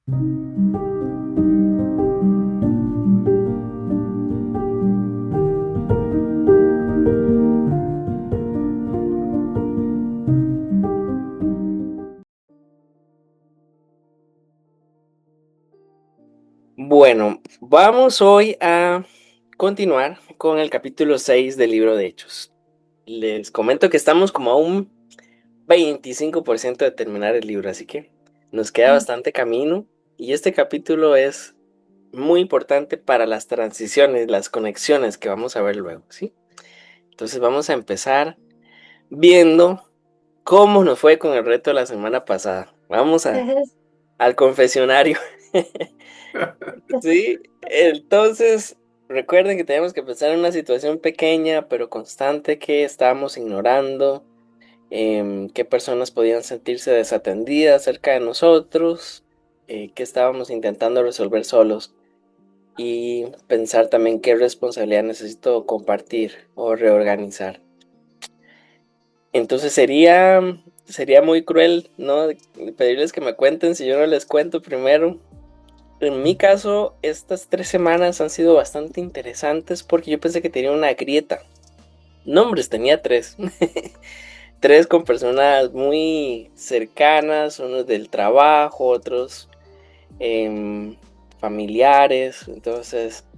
Bueno, vamos hoy a continuar con el capítulo 6 del libro de Hechos. Les comento que estamos como a un 25% de terminar el libro, así que nos queda bastante camino y este capítulo es muy importante para las transiciones, las conexiones que vamos a ver luego, ¿sí? Entonces vamos a empezar viendo cómo nos fue con el reto de la semana pasada. Al confesionario. Sí, entonces recuerden que tenemos que pensar en una situación pequeña pero constante que estábamos ignorando, qué personas podían sentirse desatendidas cerca de nosotros, qué estábamos intentando resolver solos y pensar también qué responsabilidad necesito compartir o reorganizar. Entonces sería muy cruel, ¿no? Pedirles que me cuenten si yo no les cuento primero. En mi caso, estas 3 semanas han sido bastante interesantes porque yo pensé que tenía una grieta. Nombres, tenía tres. Tres con personas muy cercanas, unos del trabajo, otros familiares. Entonces,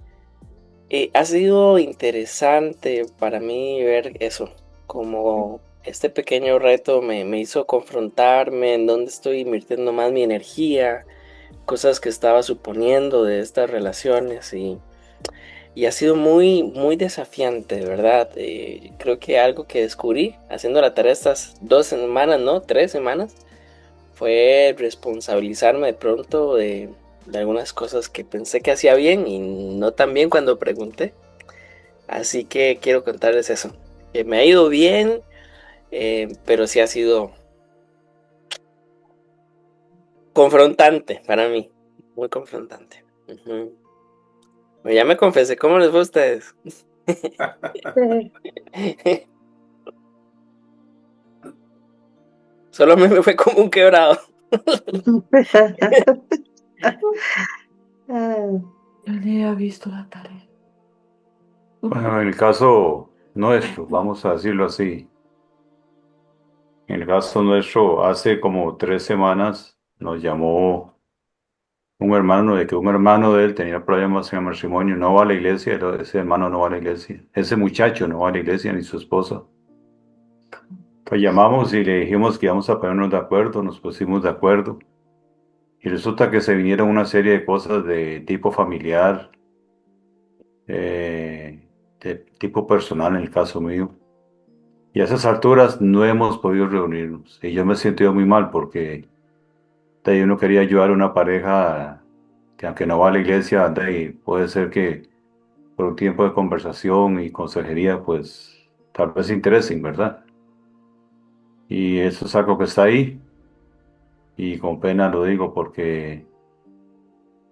ha sido interesante para mí ver eso, como este pequeño reto me hizo confrontarme en dónde estoy invirtiendo más mi energía, cosas que estaba suponiendo de estas relaciones y ha sido muy, muy desafiante, de verdad. Creo que algo que descubrí haciendo la tarea estas 2 semanas, ¿no? 3 semanas, fue responsabilizarme de pronto de algunas cosas que pensé que hacía bien y no tan bien cuando pregunté. Así que quiero contarles eso. Que me ha ido bien, pero sí ha sido confrontante para mí. Muy confrontante. Ujú. Ya me confesé, ¿cómo les fue a ustedes? Solo me fue como un quebrado. Yo ni había visto la tarea. Bueno, en el caso nuestro, vamos a decirlo así, en el caso nuestro, hace como 3 semanas nos llamó un hermano de que un hermano de él tenía problemas en el matrimonio, no va a la iglesia, ese hermano no va a la iglesia, ese muchacho no va a la iglesia ni su esposa. Pues llamamos y le dijimos que íbamos a ponernos de acuerdo, nos pusimos de acuerdo y resulta que se vinieron una serie de cosas de tipo familiar, eh, de tipo personal en el caso mío. Y a esas alturas no hemos podido reunirnos. Y yo me he sentido muy mal porque de ahí uno quería ayudar a una pareja que aunque no va a la iglesia, de ahí puede ser que por un tiempo de conversación y consejería, pues tal vez se interesen, ¿verdad? Y eso es algo que está ahí y con pena lo digo porque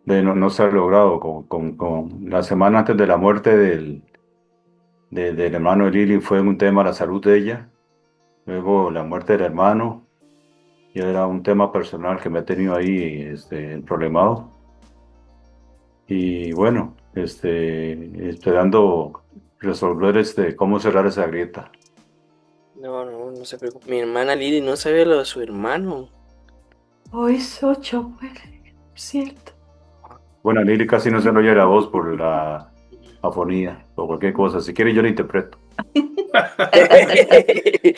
no se ha logrado. Con la semana antes de la muerte del hermano de Lili fue un tema la salud de ella. Luego la muerte del hermano. Y era un tema personal que me ha tenido ahí problemado. Y bueno, esperando resolver cómo cerrar esa grieta. No, no, no se preocupe. Mi hermana Lili no sabía lo de su hermano. Hoy es 8, cierto. Bueno, a Lili casi no se le oye la voz por la afonía o cualquier cosa. Si quiere, yo la interpreto.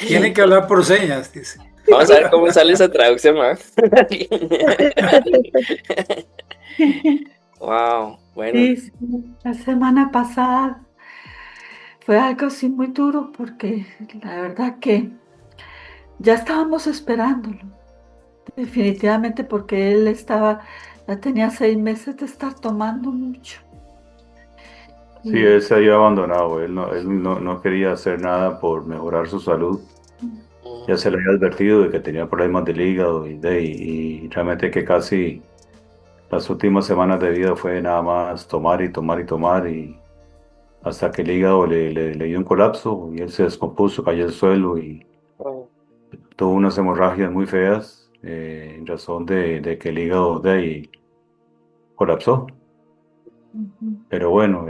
Tienen que hablar por señas, dice. Vamos a ver cómo sale esa traducción, ¿no? Wow, bueno. Sí, sí, la semana pasada fue algo así muy duro porque la verdad que ya estábamos esperándolo, definitivamente porque ya tenía 6 meses de estar tomando mucho. Sí, él Y se había abandonado. Él no quería hacer nada por mejorar su salud. Ya se le había advertido de que tenía problemas del hígado y realmente que casi las últimas semanas de vida fue nada más tomar y tomar y tomar y hasta que el hígado le dio un colapso y él se descompuso, cayó al suelo y Oh, tuvo unas hemorragias muy feas en razón de que el hígado de ahí colapsó. Ujú. Pero bueno,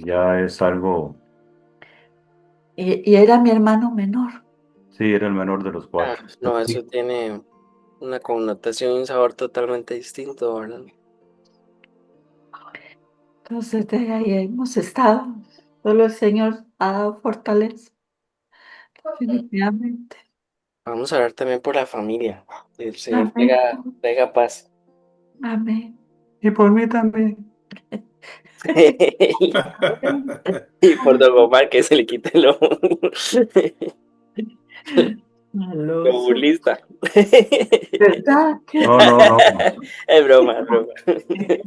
ya es algo, Y era mi hermano menor. sí, era el menor de los Ah, cuatro. no, eso Sí. tiene una connotación y un sabor totalmente distinto, ¿verdad? Entonces de ahí hemos estado. Solo el Señor ha dado fortaleza, definitivamente. Vamos a ver también por la familia. El Señor Amén. traiga paz. Amén. Y por mí también. Y por Don Omar que se le quite lo Maloso. burlista. ¿Verdad? No, no, no. Es broma, es broma.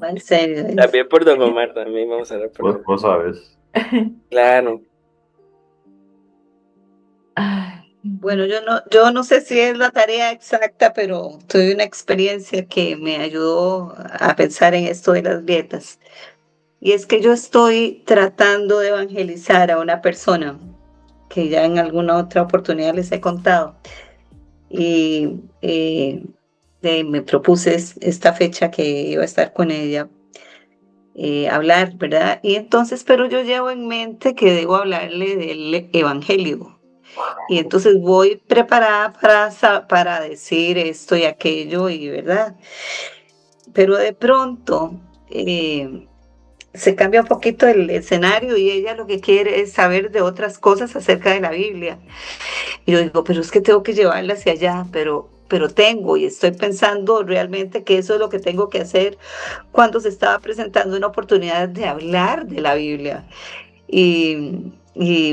Va en serio. También por Don Omar, también vamos a ver por Don Omar. Vos sabes. Claro. Ay, Bueno, yo no sé si es la tarea exacta, pero tuve una experiencia que me ayudó a pensar en esto de las dietas. Y es que yo estoy tratando de evangelizar a una persona que ya en alguna otra oportunidad les he contado. Y me propuse esta fecha que iba a estar con ella, hablar, ¿verdad? Y entonces, pero yo llevo en mente que debo hablarle del evangelio. Y entonces voy preparada para decir esto y aquello, y verdad. Pero de pronto se cambia un poquito el escenario y ella lo que quiere es saber de otras cosas acerca de la Biblia. Y yo digo, pero es que tengo que llevarla hacia allá, pero tengo y estoy pensando realmente que eso es lo que tengo que hacer cuando se estaba presentando una oportunidad de hablar de la Biblia. Y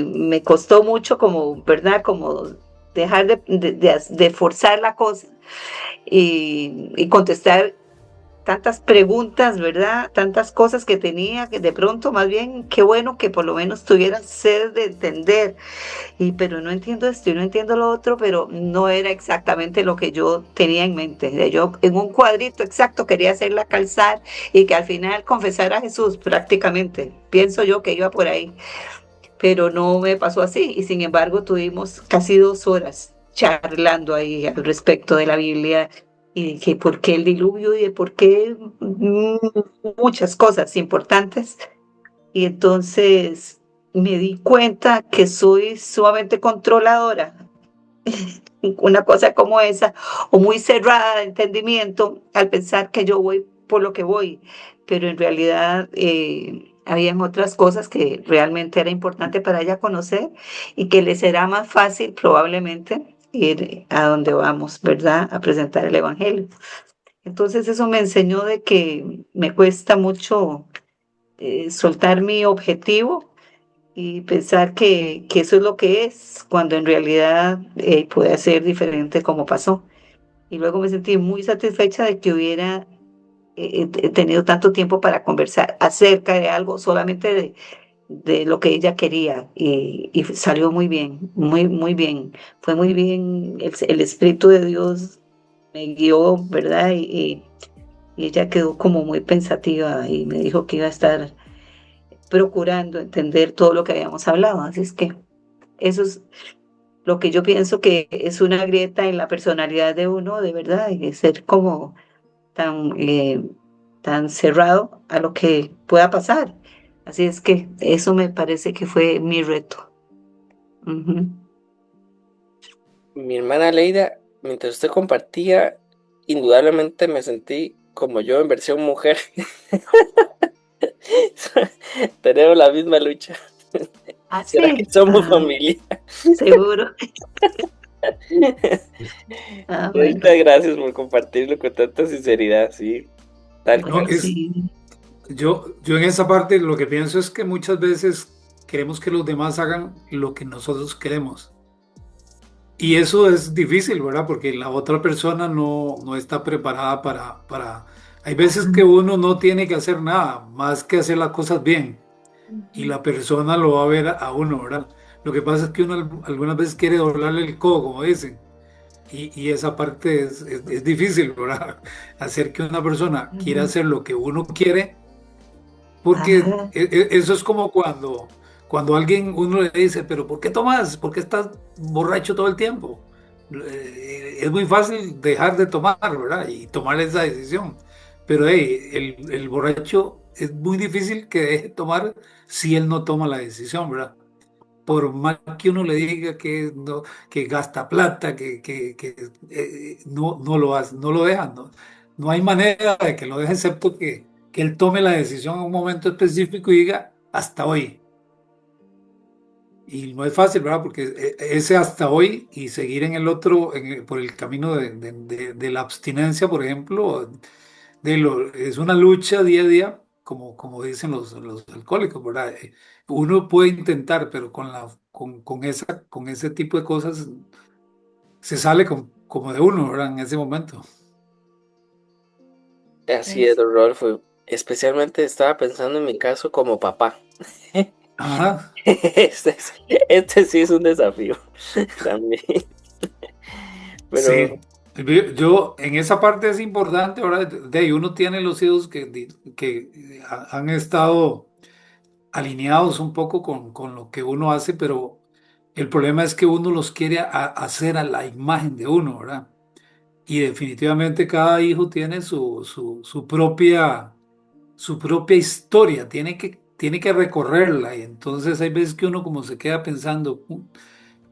me costó mucho como, ¿verdad? Como dejar de forzar la cosa y contestar tantas preguntas, ¿verdad? Tantas cosas que tenía, que de pronto más bien, qué bueno que por lo menos tuviera sed de entender, pero no entiendo esto y no entiendo lo otro, pero no era exactamente lo que yo tenía en mente. Yo en un cuadrito exacto quería hacerla calzar y que al final confesara a Jesús prácticamente. Pienso yo que iba por ahí, pero no me pasó así y sin embargo tuvimos casi 2 horas charlando ahí al respecto de la Biblia y de que por qué el diluvio y de por qué muchas cosas importantes. Y entonces me di cuenta que soy sumamente controladora, una cosa como esa, o muy cerrada de entendimiento al pensar que yo voy por lo que voy, pero en realidad habían otras cosas que realmente era importante para ella conocer y que le será más fácil probablemente ir a donde vamos, ¿verdad? A presentar el Evangelio. Entonces eso me enseñó de que me cuesta mucho soltar mi objetivo y pensar que eso es lo que es, cuando en realidad puede ser diferente como pasó. Y luego me sentí muy satisfecha de que hubiera tenido tanto tiempo para conversar acerca de algo, solamente de lo que ella quería. Y salió muy bien, muy, muy bien. Fue muy bien, el Espíritu de Dios me guió, ¿verdad? Y ella quedó como muy pensativa y me dijo que iba a estar procurando entender todo lo que habíamos hablado. Así es que eso es lo que yo pienso que es una grieta en la personalidad de uno, de verdad, y de ser como tan, tan cerrado a lo que pueda pasar. Así es que eso me parece que fue mi reto. Ujú. Mi hermana Leida, mientras usted compartía, indudablemente me sentí como yo en versión mujer. Tenemos la misma lucha. Ah, ¿Será que sí, somos familia? seguro. Ah, bueno, Muchas gracias por compartirlo con tanta sinceridad, sí, tal No, bueno, cual. sí. yo en esa parte lo que pienso es que muchas veces queremos que los demás hagan lo que nosotros queremos. Y eso es difícil, ¿verdad? Porque la otra persona no está preparada para... Hay veces que uno no tiene que hacer nada más que hacer las cosas bien. Y la persona lo va a ver a uno, ¿verdad? Lo que pasa es que uno algunas veces quiere doblarle el codo, como dicen. Y esa parte es difícil, ¿verdad? Hacer que una persona quiera ujú. hacer lo que uno quiere, porque Ajá. eso es como cuando alguien, uno le dice, pero ¿por qué tomas? ¿Por qué estás borracho todo el tiempo? Es muy fácil dejar de tomar, ¿verdad? Y tomar esa decisión. pero hey, el borracho es muy difícil que deje tomar si él no toma la decisión, ¿verdad? Por más que uno le diga que, no, que gasta plata, que no, no lo hace, no lo dejan, ¿no? No hay manera de que lo deje excepto que él tome la decisión en un momento específico y diga hasta hoy. Y no es fácil, ¿verdad? Porque ese hasta hoy y seguir en el otro, por el camino de la abstinencia, por ejemplo, es una lucha día a día, como dicen los alcohólicos, ¿verdad? Uno puede intentar, pero con ese tipo de cosas se sale como de uno, ¿verdad? En ese momento. Así es, Es, don Rodolfo. Especialmente estaba pensando en mi caso como papá. Ajá, Este sí es un desafío también. Pero sí. Yo, en esa parte es importante, ¿verdad? De ahí uno tiene los hijos que han estado alineados un poco con lo que uno hace, pero el problema es que uno los quiere hacer a la imagen de uno, ¿verdad? Y definitivamente cada hijo tiene su propia historia, tiene que recorrerla. Y entonces hay veces que uno como se queda pensando,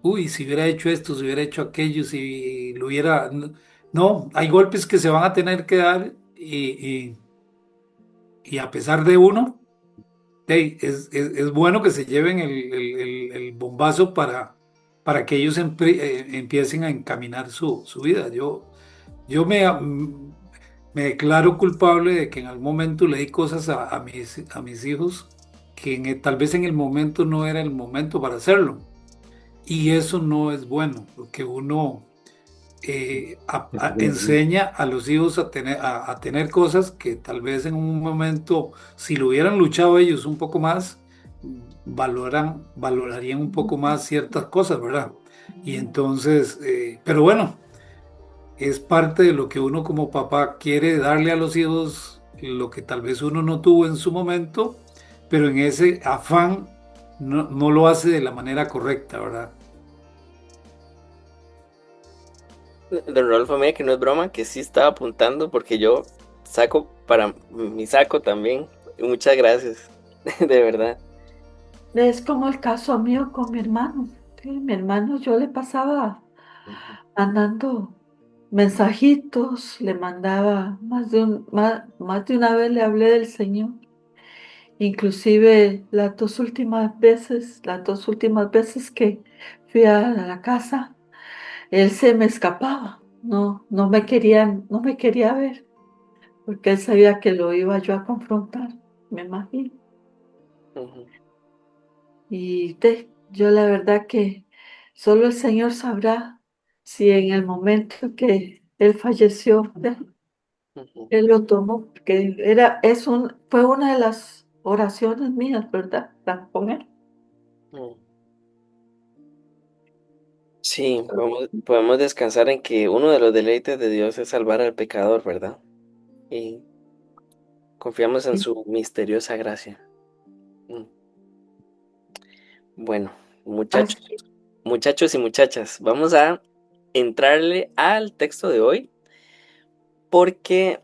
uy, si hubiera hecho esto, si hubiera hecho aquello, si lo hubiera... No, hay golpes que se van a tener que dar y a pesar de uno. Hey, es bueno que se lleven el bombazo para que ellos empiecen a encaminar su vida. Yo me declaro culpable de que en algún momento le di cosas a mis hijos que tal vez en el momento no era el momento para hacerlo. Y eso no es bueno, porque uno enseña a los hijos a tener cosas que tal vez en un momento, si lo hubieran luchado ellos un poco más, valorarían un poco más ciertas cosas, ¿verdad? Y entonces, pero bueno, es parte de lo que uno como papá quiere darle a los hijos, lo que tal vez uno no tuvo en su momento, pero en ese afán no lo hace de la manera correcta, ¿verdad? don Rodolfo, mira que no es broma, que sí estaba apuntando porque yo saco para mi saco también. Muchas gracias, de verdad. es como el caso mío con mi hermano. Sí, mi hermano, yo le pasaba Ujú, mandando mensajitos, le mandaba más de una vez le hablé del Señor. Inclusive las dos últimas veces que fui a la casa, él se me escapaba. No me quería ver, porque él sabía que lo iba yo a confrontar, me imagino. ujú, Yo la verdad que solo el Señor sabrá si en el momento que él falleció, ujú, él lo tomó, porque fue una de las oraciones mías, ¿verdad? Con él. ujú. Sí, podemos descansar en que uno de los deleites de Dios es salvar al pecador, ¿verdad? Y confiamos en Sí. su misteriosa gracia. Mm. Bueno, muchachos, Así, muchachos y muchachas, vamos a entrarle al texto de hoy porque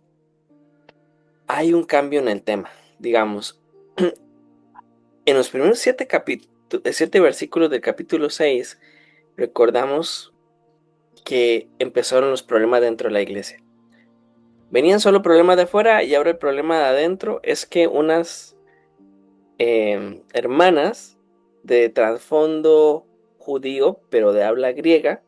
hay un cambio en el tema. Digamos, en los primeros 7 versículos del capítulo 6, recordamos que empezaron los problemas dentro de la iglesia. Venían solo problemas de afuera y ahora el problema de adentro es que unas hermanas de trasfondo judío, pero de habla griega,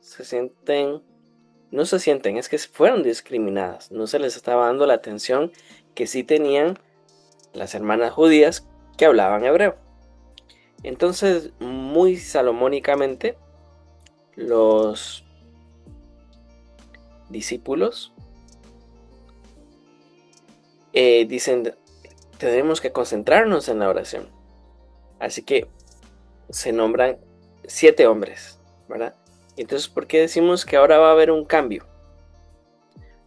no se sienten, es que fueron discriminadas, no se les estaba dando la atención que sí tenían las hermanas judías que hablaban hebreo. Entonces, muy salomónicamente, los discípulos dicen, tenemos que concentrarnos en la oración. Así que se nombran 7 hombres, ¿verdad? Entonces, ¿por qué decimos que ahora va a haber un cambio?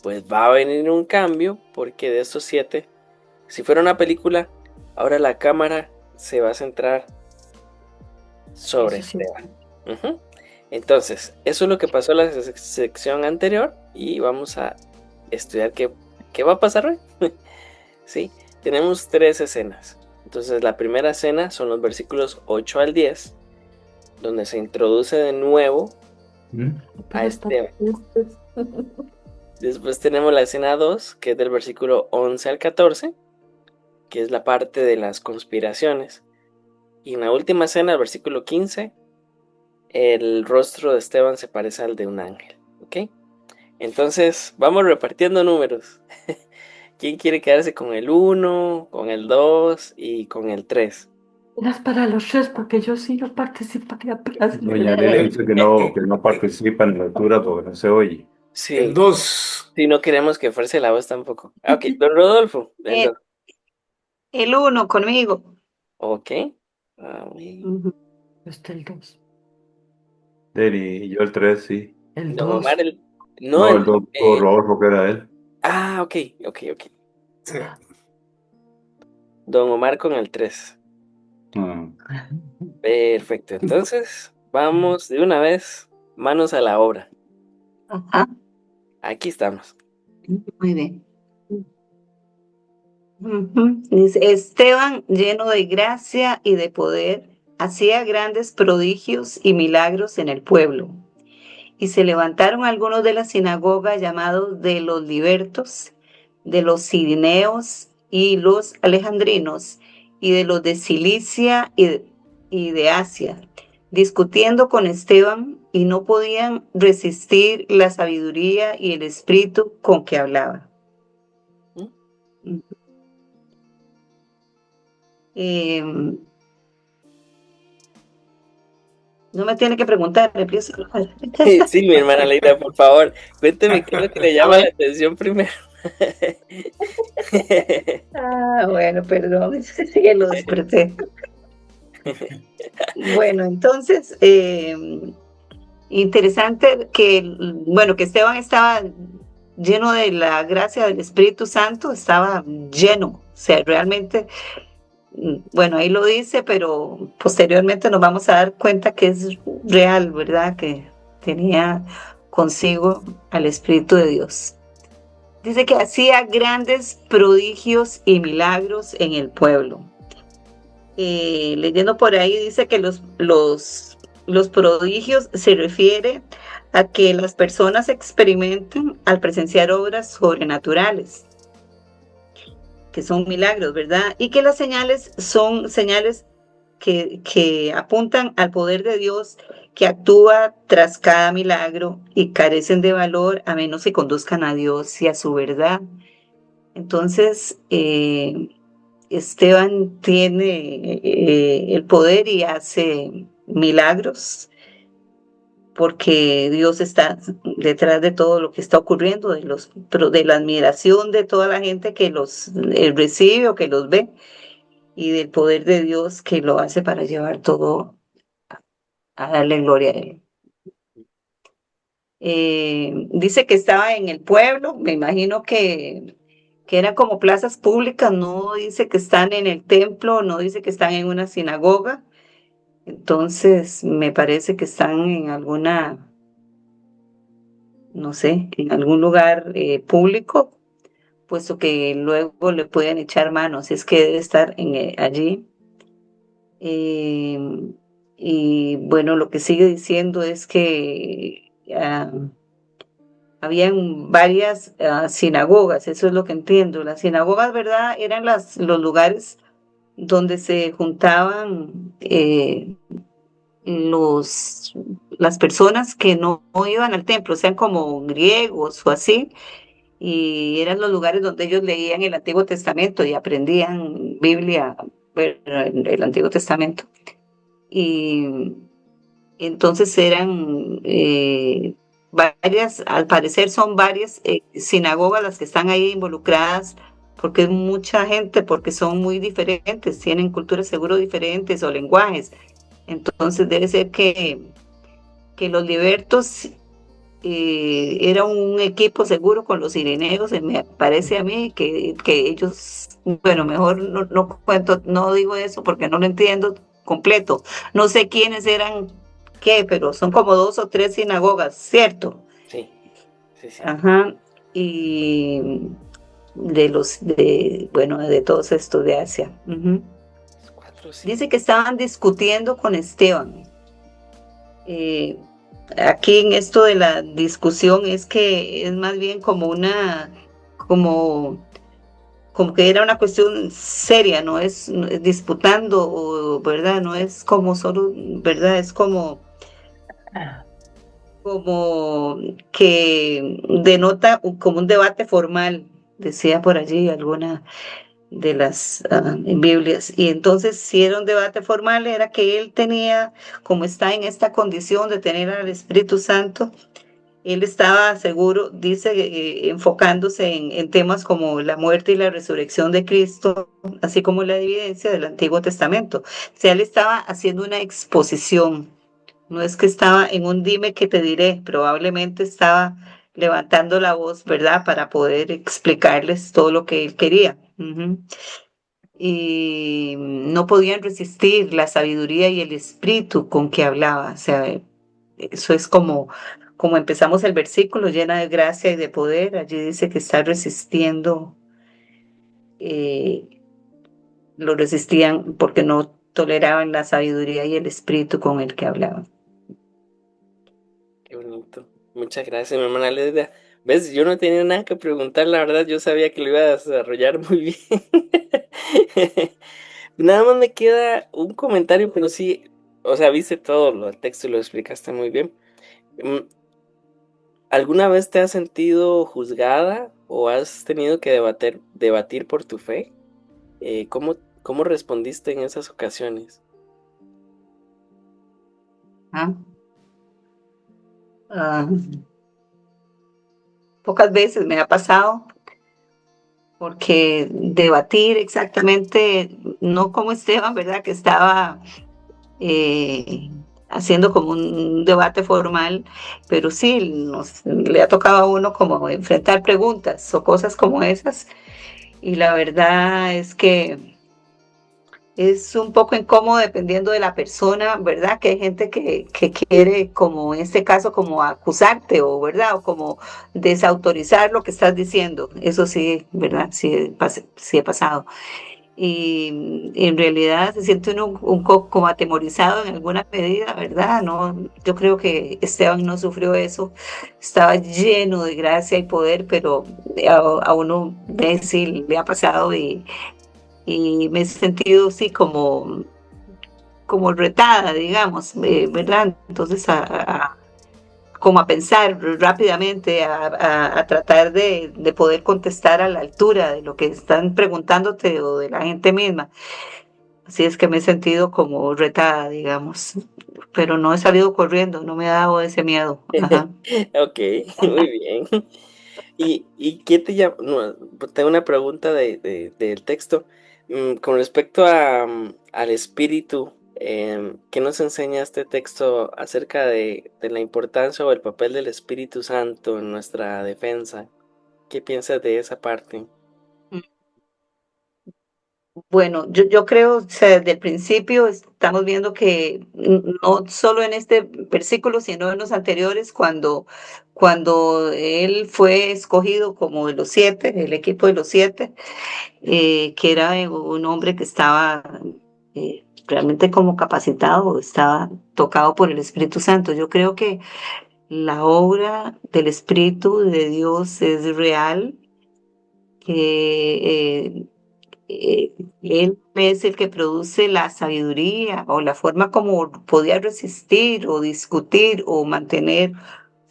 Pues va a venir un cambio porque de estos 7, si fuera una película, ahora la cámara se va a centrar sobre eso sí. Esteban. Ujú. Entonces, eso es lo que pasó en la sección anterior y vamos a estudiar qué ¿qué va a pasar hoy? Sí, tenemos 3 escenas. Entonces la primera escena son los versículos 8 al 10, donde se introduce de nuevo a Esteban. Después tenemos la escena 2, que es del versículo 11 al 14, que es la parte de las conspiraciones. Y en la última escena, el versículo 15, el rostro de Esteban se parece al de un ángel. ¿Ok? Entonces, vamos repartiendo números. ¿Quién quiere quedarse con el 1, con el 2 y con el 3? Eras para los 3 porque yo sí no participaría para Doña Nelly dice que no participa en la lectura porque no se oye. El Sí, 2. si no queremos que fuerce la voz tampoco. Ok, don Rodolfo, el 2. El 1 conmigo. Ok. Ujú. Este el 2. Deri, y yo el 3, sí. El Don 2. Omar, no, No, el doctor Rodolfo, que era él. ok. Sí. Don Omar con el 3. Ah, Perfecto, entonces vamos de una vez, manos a la obra. Ajá, Aquí estamos. muy bien. Ujú. Dice, Esteban, lleno de gracia y de poder, hacía grandes prodigios y milagros en el pueblo. Y se levantaron algunos de la sinagoga llamados de los libertos, de los sirineos y los alejandrinos, y de los de Cilicia y de Asia, discutiendo con Esteban, y no podían resistir la sabiduría y el espíritu con que hablaba. ¿Mm? No me tiene que preguntar, me empiezo a hablar. Sí, mi hermana Leida, por favor, cuénteme qué es lo que le llama la atención primero. Bueno, perdón, que lo desperté. Bueno, entonces, interesante bueno, que Esteban estaba lleno de la gracia del Espíritu Santo, estaba lleno, o sea, realmente, bueno, ahí lo dice, pero posteriormente nos vamos a dar cuenta que es real, ¿verdad? Que tenía consigo al Espíritu de Dios. Dice que hacía grandes prodigios y milagros en el pueblo. Leyendo por ahí dice que los prodigios se refiere a que las personas experimentan al presenciar obras sobrenaturales, que son milagros, ¿verdad? Y que las señales son señales que apuntan al poder de Dios que actúa tras cada milagro y carecen de valor a menos que conduzcan a Dios y a su verdad. Entonces, Esteban tiene el poder y hace milagros porque Dios está detrás de todo lo que está ocurriendo, de la admiración de toda la gente que los recibe o que los ve y del poder de Dios que lo hace para llevar todo a darle gloria a Él. Dice que estaba en el pueblo, me imagino que eran como plazas públicas, no dice que están en el templo, no dice que están en una sinagoga, entonces me parece que están en alguna, no sé, en algún lugar público, puesto que luego le pueden echar manos, es que debe estar allí. Eh, y bueno, lo que sigue diciendo es que habían varias sinagogas, eso es lo que entiendo. Las sinagogas, ¿verdad? Eran los lugares donde se juntaban las personas que no iban al templo, sean como griegos o así, y eran los lugares donde ellos leían el Antiguo Testamento y aprendían Biblia, bueno, el Antiguo Testamento. Y entonces eran al parecer son varias sinagogas las que están ahí involucradas, porque es mucha gente, porque son muy diferentes, tienen culturas seguro diferentes o lenguajes. Entonces debe ser que los libertos era un equipo seguro con los irineos, me parece a mí que ellos, bueno, mejor no cuento, no digo eso porque no lo entiendo completo. No sé quiénes eran qué, pero son como 2 o 3 sinagogas, ¿cierto? Sí. Ajá. Y de todos estos de Asia. Ujú. 4, sí. Dice que estaban discutiendo con Esteban. Eh, Aquí en esto de la discusión es que es más bien como, como que era una cuestión seria, no es disputando, ¿verdad? No es como solo, ¿verdad? Es como que denota como un debate formal, decía por allí alguna de las Biblias. Y entonces, si era un debate formal, era que él tenía, como está en esta condición de tener al Espíritu Santo, él estaba seguro, dice, enfocándose en temas como la muerte y la resurrección de Cristo, así como la evidencia del Antiguo Testamento. O sea, él estaba haciendo una exposición, no es que estaba en un dime que te diré, probablemente estaba levantando la voz, ¿verdad? Para poder explicarles todo lo que él quería. Ujú. Y no podían resistir la sabiduría y el espíritu con que hablaba. O sea, eso es como empezamos el versículo, llena de gracia y de poder. Allí dice que está resistiendo, eh, lo resistían porque no toleraban la sabiduría y el espíritu con el que hablaba. Qué bonito. Muchas gracias, mi hermana Leslia. ¿Ves? Yo no tenía nada que preguntar, la verdad, yo sabía que lo iba a desarrollar muy bien. Nada más me queda un comentario, pero sí, o sea, viste todo el texto y lo explicaste muy bien. Mm, ¿Alguna vez te has sentido juzgada o has tenido que debatir por tu fe? ¿Cómo respondiste en esas ocasiones? ¿Ah? Ah, pocas veces me ha pasado, porque debatir exactamente, no como Esteban, ¿verdad? Que estaba eh, haciendo como un debate formal, pero sí, le ha tocado a uno como enfrentar preguntas o cosas como esas, y la verdad es que es un poco incómodo dependiendo de la persona, ¿verdad? Que hay gente que quiere, como en este caso, como acusarte o, ¿verdad? O como desautorizar lo que estás diciendo. Eso sí, ¿verdad? Sí, sí he pasado. Y en realidad se siente uno un poco como atemorizado en alguna medida, ¿verdad? No, yo creo que Esteban no sufrió eso, estaba lleno de gracia y poder, pero a uno ve si le ha pasado y me he sentido así como retada, digamos, ¿verdad? Entonces, como a pensar rápidamente, a tratar de poder contestar a la altura de lo que están preguntándote o de la gente misma. Así es que me he sentido como retada, digamos, pero no he salido corriendo, no me ha dado ese miedo. Ajá. Ok, muy bien. ¿Y qué te llama? No, pues tengo una pregunta del texto. Con respecto al espíritu, ¿qué nos enseña este texto acerca de la importancia o el papel del Espíritu Santo en nuestra defensa? ¿Qué piensas de esa parte? Bueno, yo creo, o sea, desde el principio estamos viendo que no solo en este versículo, sino en los anteriores, cuando él fue escogido como de los 7, el equipo de los 7, que era un hombre que estaba realmente como capacitado, estaba tocado por el Espíritu Santo. Yo creo que la obra del Espíritu de Dios es real, que él es el que produce la sabiduría o la forma como podía resistir o discutir o mantener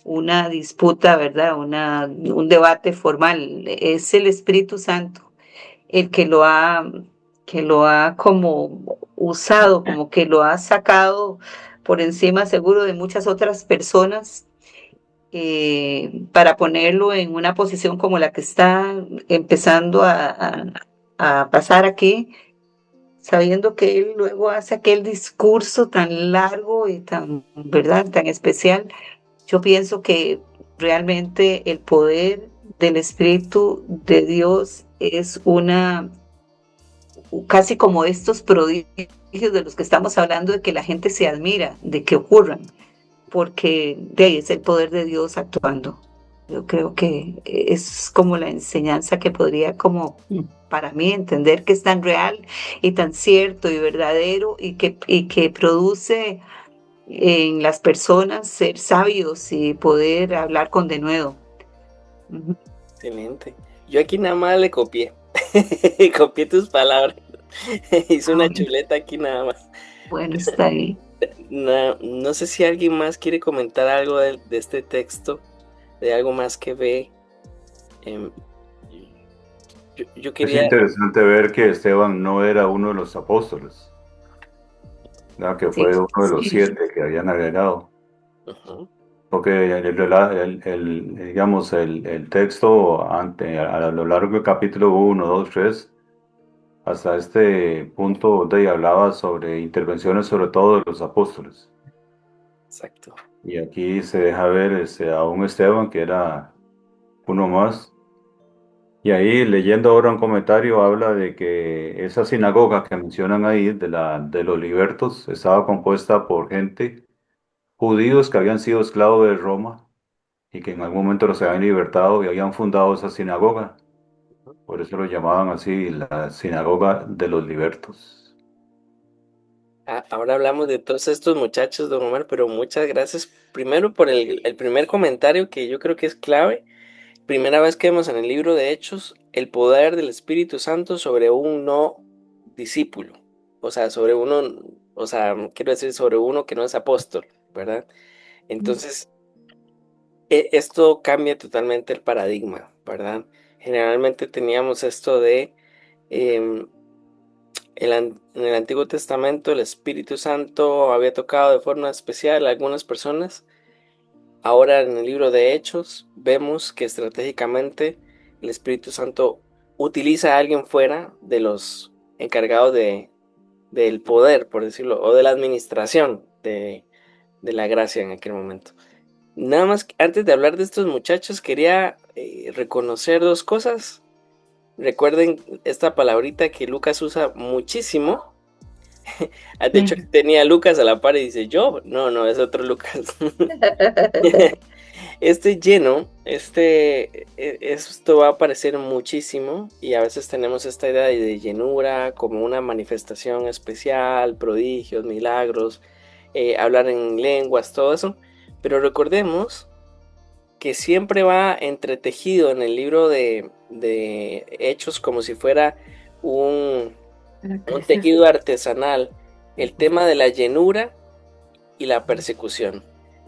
una disputa, ¿verdad? Un debate formal. Es el Espíritu Santo el que lo ha como usado, como que lo ha sacado por encima seguro de muchas otras personas, para ponerlo en una posición como la que está empezando a pasar aquí, sabiendo que él luego hace aquel discurso tan largo y tan, ¿verdad?, tan especial. Yo pienso que realmente el poder del Espíritu de Dios es casi como estos prodigios de los que estamos hablando, de que la gente se admira, de que ocurran, porque de ahí es el poder de Dios actuando. Yo creo que es como la enseñanza que podría como para mí entender que es tan real y tan cierto y verdadero y que produce en las personas ser sabios y poder hablar con denuedo. Ujú. Excelente. Yo aquí nada más le copié. Copié tus palabras. Hice Ah, una bueno, chuleta aquí nada más. bueno, está ahí. No, no sé si alguien más quiere comentar algo de este texto, de algo más que ve. Em, yo Es quería. interesante ver que Esteban no era uno de los apóstoles, ¿verdad? Que Sí, fue uno de los sí. 7 que habían agregado. Ujú, Porque digamos, el texto a lo largo del capítulo 1, 2, 3 hasta este punto de ahí hablaba sobre intervenciones sobre todo de los apóstoles. exacto. Y aquí se deja ver a un Esteban que era uno más. Y ahí leyendo ahora un comentario habla de que esa sinagoga que mencionan ahí de los libertos estaba compuesta por gente, judíos que habían sido esclavos de Roma y que en algún momento los habían libertado y habían fundado esa sinagoga. Por eso lo llamaban así la sinagoga de los libertos. Ahora hablamos de todos estos muchachos, don Omar, pero muchas gracias primero por el primer comentario que yo creo que es clave. Primera vez que vemos en el libro de Hechos el poder del Espíritu Santo sobre un no discípulo, o sea, sobre uno, o sea, quiero decir, sobre uno que no es apóstol, ¿verdad? Entonces, esto cambia totalmente el paradigma, ¿verdad? Generalmente teníamos esto de, em, en el Antiguo Testamento el Espíritu Santo había tocado de forma especial a algunas personas. Ahora en el libro de Hechos vemos que estratégicamente el Espíritu Santo utiliza a alguien fuera de los encargados del poder, por decirlo, o de la administración de la gracia en aquel momento. Nada más, antes de hablar de estos muchachos, quería reconocer dos cosas. Recuerden esta palabrita que Lucas usa muchísimo. De hecho, Sí. tenía a Lucas a la par y dice, yo, no, no, es otro Lucas. Este lleno, esto va a aparecer muchísimo y a veces tenemos esta idea de llenura como una manifestación especial, prodigios, milagros, hablar en lenguas, todo eso. Pero recordemos que siempre va entretejido en el libro de Hechos como si fuera un, Para un crecer. tejido artesanal, el tema de la llenura y la persecución.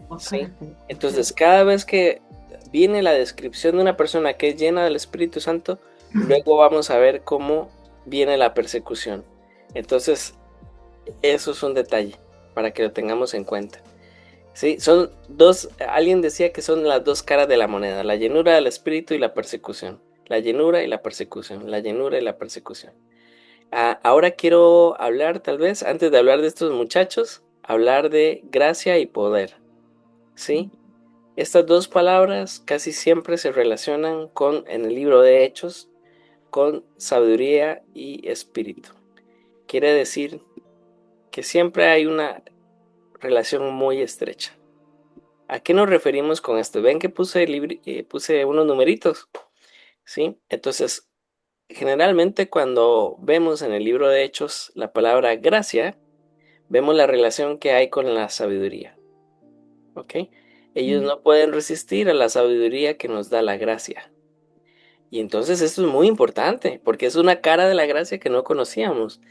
Ok. ¿Sí? Entonces, cada vez que viene la descripción de una persona que es llena del Espíritu Santo, luego vamos a ver cómo viene la persecución. Entonces, eso es un detalle para que lo tengamos en cuenta. Sí, son dos, alguien decía que son las dos caras de la moneda, la llenura del Espíritu y la persecución. La llenura y la persecución, la llenura y la persecución. Ahora quiero hablar, tal vez, antes de hablar de estos muchachos, hablar de gracia y poder. ¿Sí? Estas dos palabras casi siempre se relacionan en el libro de Hechos, con sabiduría y espíritu. Quiere decir que siempre hay una relación muy estrecha. ¿A qué nos referimos con esto? Ven que puse unos numeritos, ¿sí? Entonces, generalmente cuando vemos en el libro de Hechos la palabra gracia, vemos la relación que hay con la sabiduría, ¿ok? Ellos no pueden resistir a la sabiduría que nos da la gracia. Y entonces esto es muy importante, porque es una cara de la gracia que no conocíamos.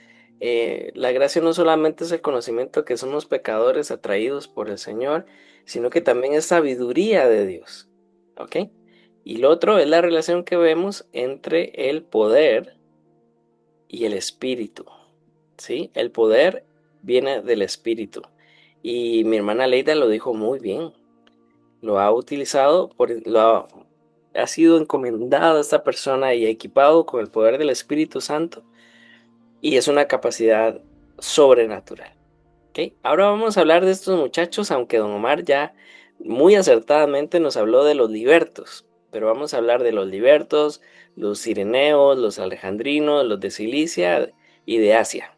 La gracia no solamente es el conocimiento que somos pecadores atraídos por el Señor, sino que también es sabiduría de Dios. ¿Ok? Y lo otro es la relación que vemos entre el poder y el espíritu. ¿Sí? El poder viene del espíritu. Y mi hermana Leida lo dijo muy bien. Lo ha utilizado, ha sido encomendado a esta persona y equipado con el poder del Espíritu Santo y es una capacidad sobrenatural. ¿Ok? Ahora vamos a hablar de estos muchachos, aunque don Omar ya muy acertadamente nos habló de los libertos, pero vamos a hablar de los libertos, los cireneos, los alejandrinos, los de Cilicia y de Asia.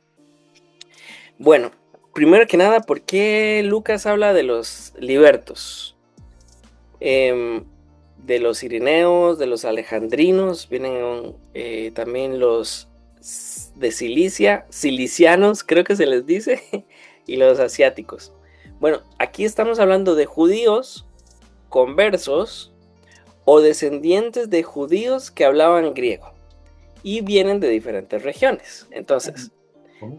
Bueno, primero que nada, ¿por qué Lucas habla de los libertos? de los Cirineos, de los Alejandrinos, vienen también los de Cilicia, cilicianos, creo que se les dice, y los asiáticos. Bueno, aquí estamos hablando de judíos conversos o descendientes de judíos que hablaban griego y vienen de diferentes regiones. Entonces,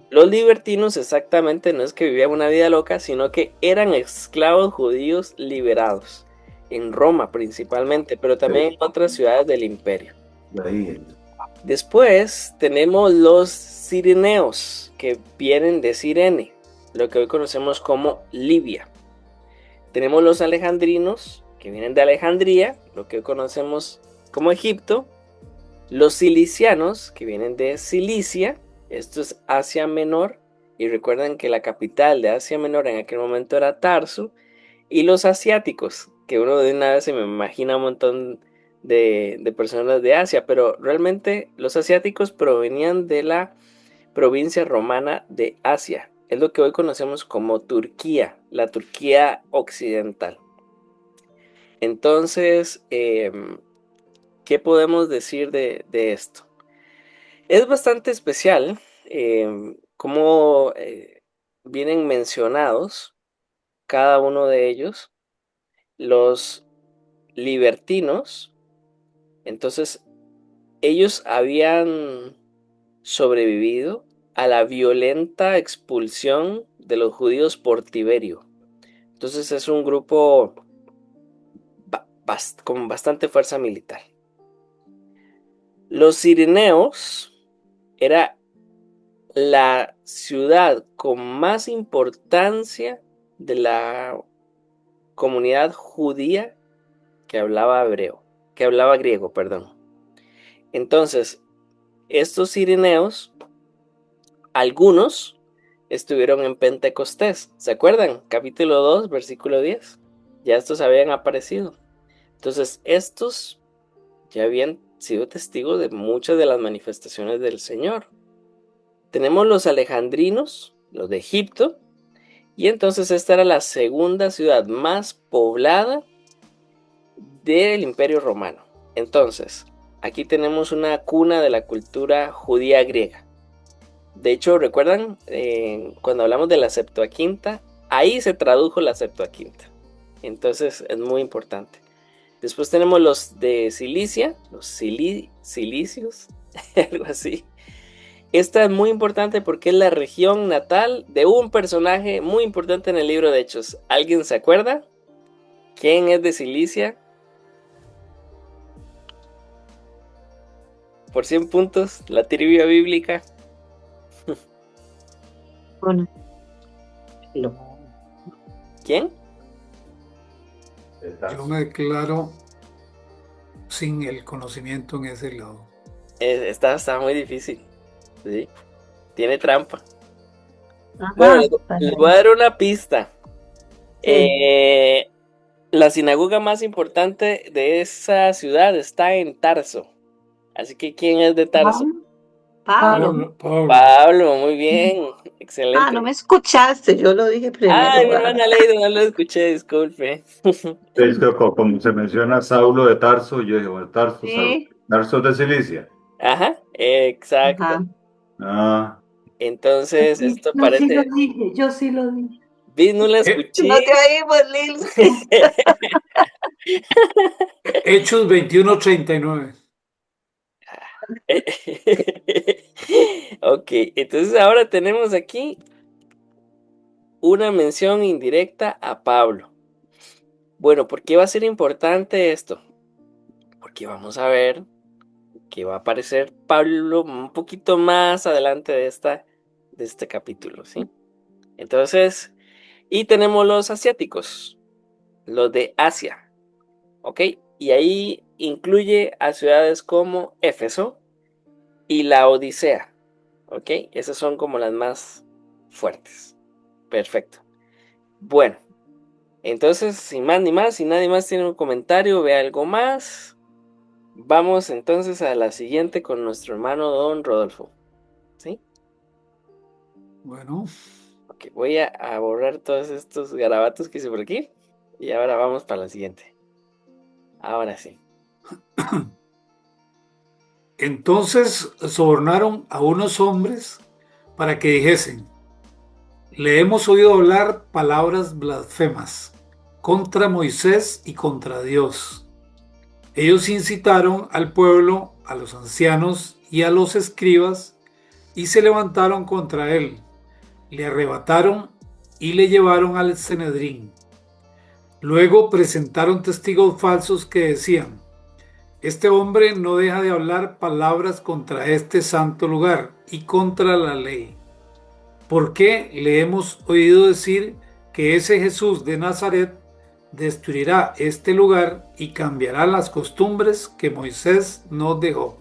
los libertinos exactamente no es que vivían una vida loca, sino que eran esclavos judíos liberados, en Roma principalmente, pero también en otras ciudades del imperio. Después tenemos los cirineos, que vienen de Cirene, lo que hoy conocemos como Libia. Tenemos los alejandrinos, que vienen de Alejandría, lo que hoy conocemos como Egipto. Los cilicianos, que vienen de Cilicia, esto es Asia Menor, y recuerden que la capital de Asia Menor en aquel momento era Tarso. Y los asiáticos, que uno de una vez se me imagina un montón de personas de Asia, pero realmente los asiáticos provenían de la provincia romana de Asia. Es lo que hoy conocemos como Turquía, la Turquía occidental. Entonces, ¿qué podemos decir de esto? Es bastante especial cómo vienen mencionados cada uno de ellos. Los libertinos, entonces ellos habían sobrevivido a la violenta expulsión de los judíos por Tiberio. Entonces es un grupo con bastante fuerza militar. Los cirineos era la ciudad con más importancia de la comunidad judía que hablaba griego, perdón. Entonces, estos cirineos, algunos estuvieron en Pentecostés. ¿Se acuerdan? Capítulo 2, versículo 10. Ya estos habían aparecido. Entonces, estos ya habían sido testigos de muchas de las manifestaciones del Señor. Tenemos los alejandrinos, los de Egipto, y entonces esta era la segunda ciudad más poblada del Imperio Romano. Entonces, aquí tenemos una cuna de la cultura judía griega. De hecho, ¿recuerdan cuando hablamos de la Septuaginta? Ahí se tradujo la Septuaginta. Entonces es muy importante. Después tenemos los de Cilicia, los cilicios, algo así. Esta es muy importante porque es la región natal de un personaje muy importante en el libro de Hechos. ¿Alguien se acuerda? ¿Quién es de Cilicia? Por 100 puntos, la trivia bíblica. Bueno, ¿Quién? Yo me declaro sin el conocimiento en ese lado. Está muy difícil. ¿Sí? Tiene trampa. ajá, Bueno, les voy a dar una pista. sí. La sinagoga más importante de esa ciudad está en Tarso. Así que, ¿quién es de Tarso? Pablo. Pablo, muy bien. Excelente. No me escuchaste, yo lo dije primero. Ay, mi hermana Leido, no lo escuché, disculpe. Como se menciona Saulo de Tarso, yo dije, bueno, Tarso, Sí, Tarso de Cilicia. Ajá, exacto. ajá. Ah, Entonces, esto Yo sí lo parece. dije, yo sí lo dije. Vi, no la No escuché. te oímos, Lil. Hechos 21:39. Ok, entonces ahora tenemos aquí una mención indirecta a Pablo. Bueno, ¿por qué va a ser importante esto? Porque vamos a ver que va a aparecer Pablo un poquito más adelante de este capítulo, ¿sí? Entonces, y tenemos los asiáticos, los de Asia, ¿ok? Y ahí incluye a ciudades como Éfeso y la Odisea, ¿ok? Esas son como las más fuertes. Perfecto. Bueno, entonces, sin más ni más, si nadie más tiene un comentario, ve algo más, vamos entonces a la siguiente con nuestro hermano Don Rodolfo, ¿sí? Bueno, Ok, voy a borrar todos estos garabatos que hice por aquí y ahora vamos para la siguiente. Ahora sí. Entonces sobornaron a unos hombres para que dijesen: le hemos oído hablar palabras blasfemas contra Moisés y contra Dios. Ellos incitaron al pueblo, a los ancianos y a los escribas, y se levantaron contra él, le arrebataron y le llevaron al Sanedrín. Luego presentaron testigos falsos que decían: este hombre no deja de hablar palabras contra este santo lugar y contra la ley. ¿Por qué le hemos oído decir que ese Jesús de Nazaret destruirá este lugar y cambiará las costumbres que Moisés nos dejó?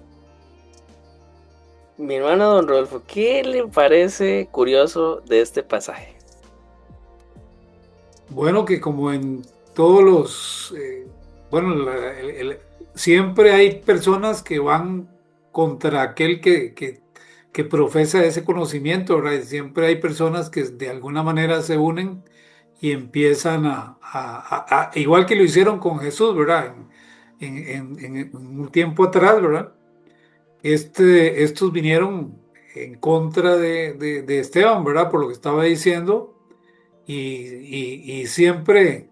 Mi hermano don Rodolfo, ¿qué le parece curioso de este pasaje? Bueno, que como en todos los, bueno, siempre hay personas que van contra aquel que profesa ese conocimiento, ¿verdad? Y siempre hay personas que de alguna manera se unen y empiezan igual que lo hicieron con Jesús, ¿verdad? En un tiempo atrás, ¿verdad? Estos vinieron en contra de Esteban, ¿verdad? Por lo que estaba diciendo y siempre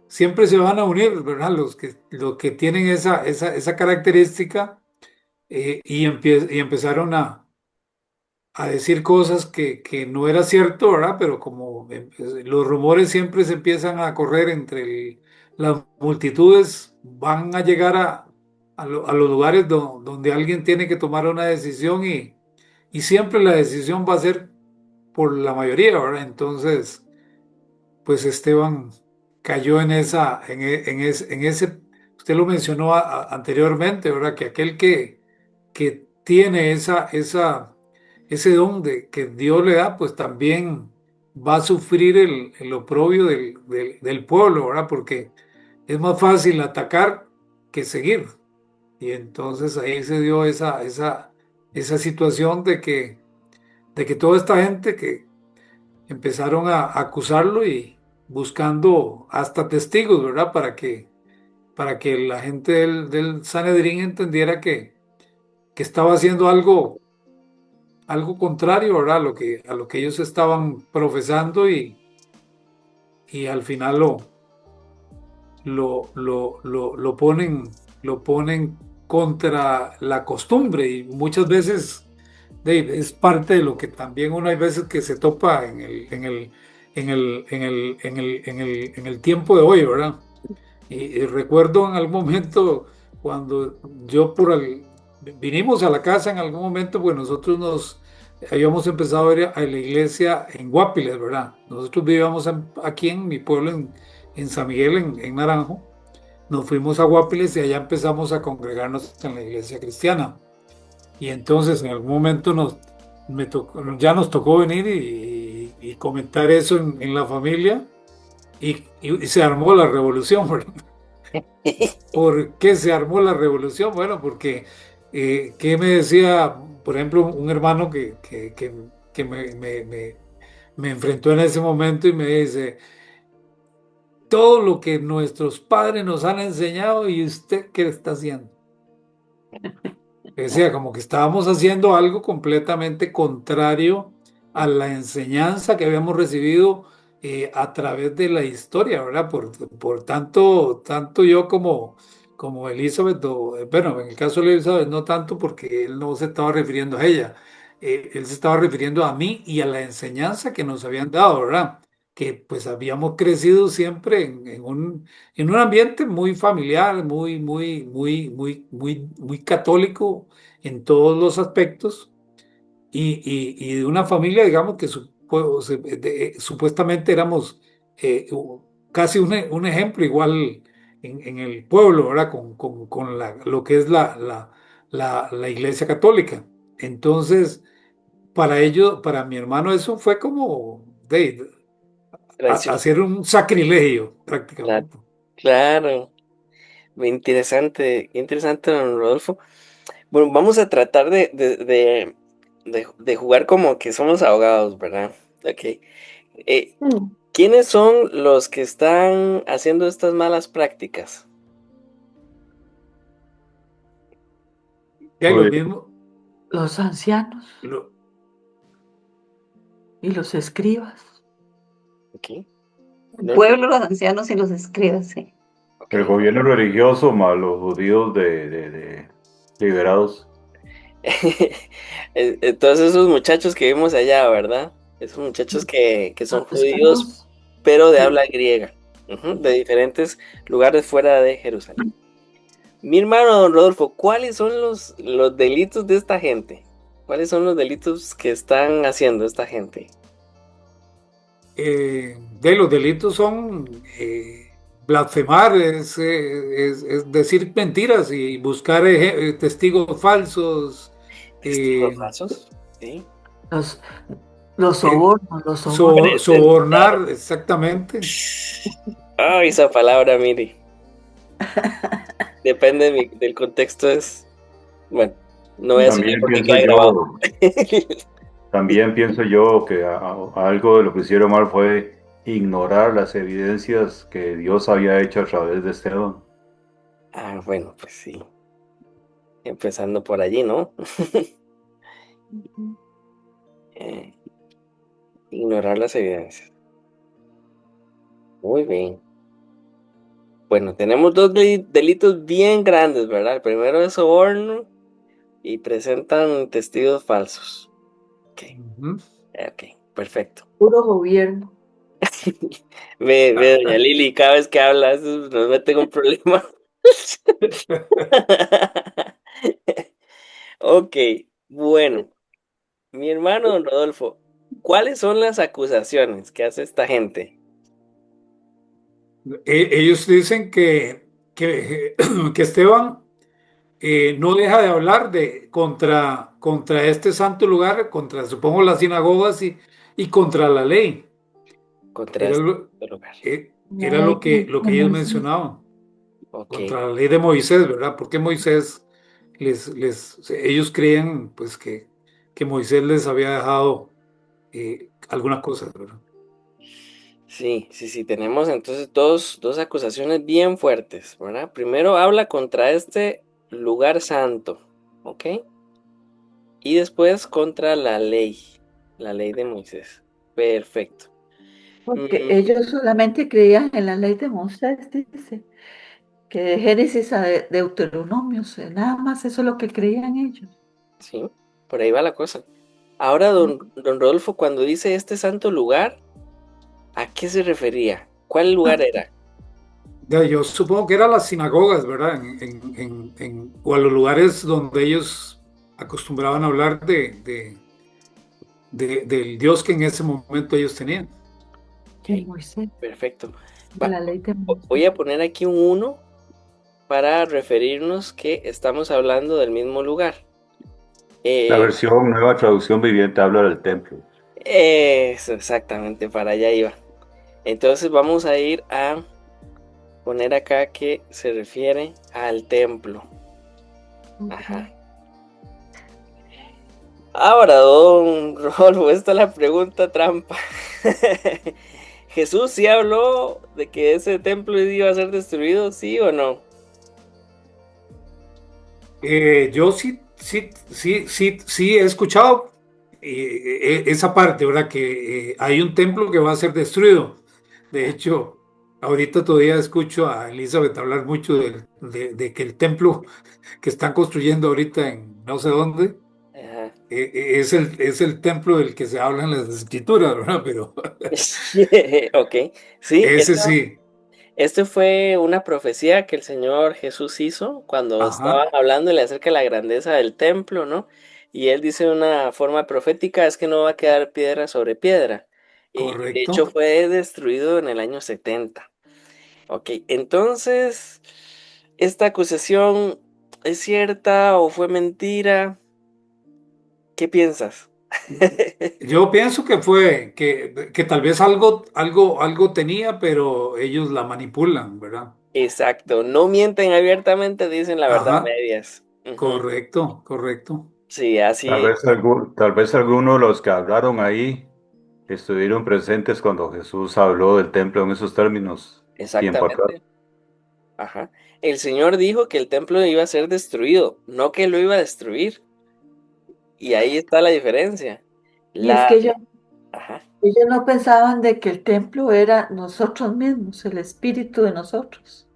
se van a unir, ¿verdad? Los que tienen esa característica y empezaron a decir cosas que no era cierto, ¿verdad? Pero como los rumores siempre se empiezan a correr entre las multitudes, van a llegar a los lugares donde alguien tiene que tomar una decisión y siempre la decisión va a ser por la mayoría, ¿verdad? Entonces pues Esteban cayó en ese, usted lo mencionó anteriormente, ¿verdad? Que aquel que tiene ese don que Dios le da, pues también va a sufrir el oprobio del pueblo, ¿verdad? Porque es más fácil atacar que seguir. Y entonces ahí se dio esa situación de que toda esta gente que empezaron a acusarlo y buscando hasta testigos, ¿verdad? Para que la gente del Sanedrín entendiera que estaba haciendo algo contrario, ¿verdad? A lo que ellos estaban profesando y al final lo ponen contra la costumbre y muchas veces Dave, es parte de lo que también uno hay veces que se topa en el tiempo de hoy, ¿verdad? Y recuerdo en algún momento cuando vinimos a la casa en algún momento, pues nosotros nos habíamos empezado a ir a la iglesia en Guapiles, ¿verdad? Nosotros vivíamos aquí en mi pueblo, en San Miguel, en Naranjo. Nos fuimos a Guapiles y allá empezamos a congregarnos en la iglesia cristiana. Y entonces en algún momento ya nos tocó venir y comentar eso en la familia y se armó la revolución, ¿verdad? ¿Por qué se armó la revolución? Bueno, porque, ¿qué me decía, por ejemplo, un hermano que me enfrentó en ese momento y me dice: todo lo que nuestros padres nos han enseñado y usted qué está haciendo? Decía, como que estábamos haciendo algo completamente contrario a la enseñanza que habíamos recibido a través de la historia, ¿verdad? Por tanto yo como Elizabeth, bueno, en el caso de Elizabeth no tanto porque él no se estaba refiriendo a ella, él se estaba refiriendo a mí y a la enseñanza que nos habían dado, ¿verdad? Que pues habíamos crecido siempre en un ambiente muy familiar, muy católico en todos los aspectos y de una familia, digamos, que supuestamente éramos casi un ejemplo igual en el pueblo, ¿verdad? Con lo que es la Iglesia Católica. Entonces, para mi hermano, eso fue como Traición. hacer un sacrilegio Claro, prácticamente. claro. Qué interesante, don Rodolfo. Bueno, vamos a tratar de jugar como que somos abogados, ¿verdad? Ok. Eh, Mm. ¿Quiénes son los que están haciendo estas malas prácticas? Y hay lo mismo, Los ancianos lo- y los escribas. Ok, El pueblo, los ancianos y los escribas, sí. ok. El gobierno religioso más los judíos de liberados. Entonces esos muchachos que vimos allá, ¿verdad? Esos muchachos que son judíos, Estamos, pero de sí. habla griega, de diferentes lugares fuera de Jerusalén. Mi hermano don Rodolfo, ¿cuáles son los delitos de esta gente? ¿Cuáles son los delitos que están haciendo esta gente? de los delitos son blasfemar, es decir mentiras y buscar testigos falsos, Testigos eh, falsos, ¿sí? Los, los eh, sobornos, los sobornos. sobornar, exactamente. Ay, esa palabra, mire, depende del contexto, bueno, no voy a decirlo También porque pienso queda grabado. yo, también pienso yo que algo de lo que hicieron mal fue ignorar las evidencias que Dios había hecho a través de Esteban. Ah, bueno, pues sí, empezando por allí, ¿no? Ujú. Eh, ignorar las evidencias. Muy bien. Bueno, tenemos dos delitos bien grandes, ¿verdad? El primero es soborno y presentan testigos falsos. Ok, Ujú. ok, perfecto. Puro gobierno. Ve, doña Lili, cada vez que habla eso nos mete en un problema. Ok, bueno, mi hermano don Rodolfo, ¿cuáles son las acusaciones que hace esta gente? Ellos dicen que, que Esteban no deja de hablar contra este santo lugar, contra, supongo, las sinagogas y contra la ley. Contra Era este lo, lugar. La era ley lo de que ellos Moisés. mencionaban, Ok, contra la ley de Moisés, ¿verdad? Porque Moisés ellos creían pues que Moisés les había dejado algunas cosas, ¿verdad? sí, sí, sí, tenemos entonces dos acusaciones bien fuertes, ¿verdad? Primero habla contra este lugar santo, ¿ok? Y después contra la ley de Moisés. Perfecto. Porque Mm, ellos solamente creían en la ley de Moisés, dice, que de Génesis a Deuteronomios, nada más eso es lo que creían ellos. sí, por ahí va la cosa. Ahora, don Rodolfo, cuando dice este santo lugar, ¿a qué se refería? ¿Cuál lugar era? Yo supongo que eran las sinagogas, ¿verdad? O a los lugares donde ellos acostumbraban a hablar del Dios que en ese momento ellos tenían. De Ok, Moisés, perfecto. de la ley de Voy Moisés. a poner aquí un uno para referirnos que estamos hablando del mismo lugar. La Eh, versión Nueva Traducción Viviente habla del templo. eso, exactamente, para allá iba. Entonces vamos a ir a poner acá que se refiere al templo. Ok. Ajá. Ahora, don Rodolfo, esta es la pregunta trampa. ¿Jesús sí habló de que ese templo iba a ser destruido, sí o no? Yo sí he escuchado esa parte, ¿verdad? Que hay un templo que va a ser destruido. De hecho, ahorita todavía escucho a Elizabeth hablar mucho de que el templo que están construyendo ahorita en no sé dónde Ajá. es el templo del que se habla en las escrituras, ¿verdad? Pero Ok, sí, ese sí, esto fue una profecía que el Señor Jesús hizo cuando estaba ajá, hablándole acerca de la grandeza del templo, ¿no? Y él dice de una forma profética, es que no va a quedar piedra sobre piedra. Y de hecho correcto. fue destruido en el año 70. Ok, entonces, ¿esta acusación es cierta o fue mentira? ¿Qué piensas? Yo pienso que tal vez algo tenía, pero ellos la manipulan, ¿verdad? Exacto, no mienten abiertamente, dicen la verdad a Ajá, medias. Ujú. correcto, correcto. Sí, así, Tal vez algunos de los que hablaron ahí estuvieron presentes cuando Jesús habló del templo en esos términos tiempo atrás. exactamente. Ajá. El Señor dijo que el templo iba a ser destruido, no que lo iba a destruir. Y ahí está la diferencia. Y es La, que ajá. ellos no pensaban de que el templo era nosotros mismos, el espíritu de nosotros.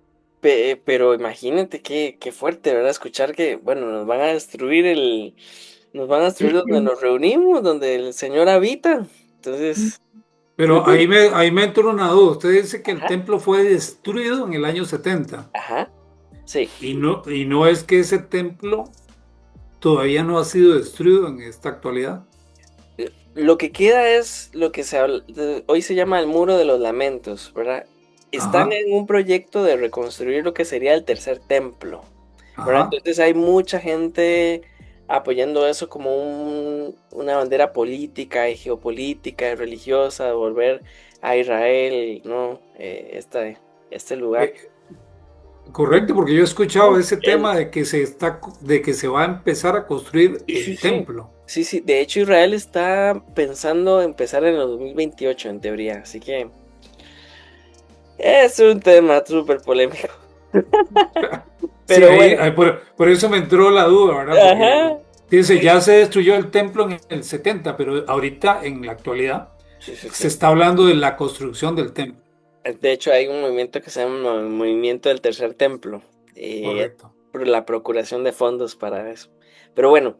Pero imagínate qué fuerte, ¿verdad? Escuchar que, bueno, nos van a destruir donde nos reunimos, donde el Señor habita. Entonces, Pero entonces, ahí me entró una duda. Usted dice que el ajá, templo fue destruido en el año 70 ajá, sí. y no es que ese templo todavía no ha sido destruido en esta actualidad. Lo que queda es lo que hoy se llama el Muro de los Lamentos, ¿verdad? Están Ajá, en un proyecto de reconstruir lo que sería el tercer templo, ¿verdad? ajá. Entonces hay mucha gente apoyando eso como una bandera política y geopolítica y religiosa de volver a Israel, ¿no? Este lugar. Eh, Correcto, porque yo he escuchado ese El- tema de que se va a empezar a construir sí, el sí. templo. Sí, sí. De hecho, Israel está pensando empezar en el 2028 en teoría, así que es un tema súper polémico. Sí, Pero bueno, por eso me entró la duda, ¿verdad? Porque ajá. dice, Sí, ya se destruyó el templo en el 70, pero ahorita, en la actualidad, sí, sí, se sí. está hablando de la construcción del templo. De hecho, hay un movimiento que se llama Movimiento del Tercer Templo, Correcto. por la procuración de fondos para eso. Pero bueno,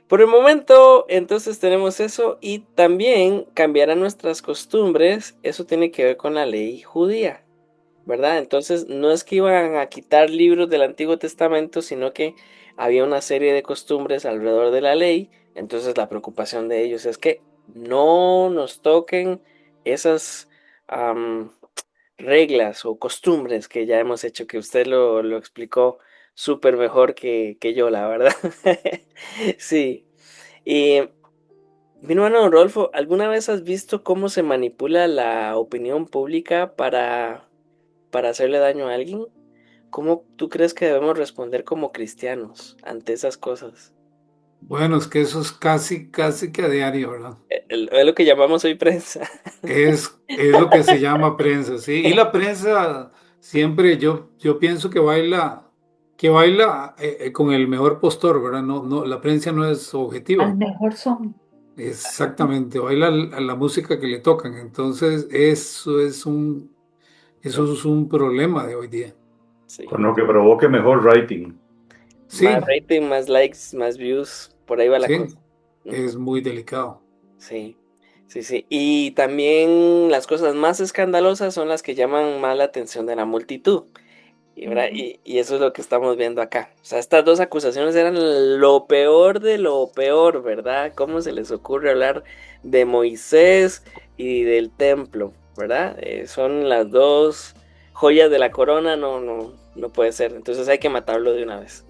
por el momento, entonces tenemos eso y también cambiarán nuestras costumbres. Eso tiene que ver con la ley judía, ¿verdad? Entonces, no es que iban a quitar libros del Antiguo Testamento, sino que había una serie de costumbres alrededor de la ley. Entonces, la preocupación de ellos es que no nos toquen esas reglas o costumbres que ya hemos hecho, que usted lo explicó súper mejor que yo, la verdad. Sí. Y, mi hermano Rodolfo, ¿alguna vez has visto cómo se manipula la opinión pública para hacerle daño a alguien? ¿Cómo tú crees que debemos responder como cristianos ante esas cosas? Bueno, es que eso es casi que a diario, ¿verdad? Es lo que llamamos hoy prensa. Es lo que se llama prensa, ¿sí? Y la prensa siempre yo pienso que baila con el mejor postor, ¿verdad? La prensa no es Al objetiva. mejor son. Exactamente, baila a la música que le tocan. Entonces, eso es un problema de hoy día. Sí. Con lo que provoque mejor rating. Más Sí, rating, más likes, más views, por ahí va la sí, cosa. es Ujú. muy delicado. Sí, sí, sí. Y también las cosas más escandalosas son las que llaman más la atención de la multitud. Y, ¿verdad? Ujú. Y eso es lo que estamos viendo acá. O sea, estas dos acusaciones eran lo peor de lo peor, ¿verdad? ¿Cómo se les ocurre hablar de Moisés y del templo, ¿verdad? Son las dos joyas de la corona, no puede ser. Entonces hay que matarlo de una vez.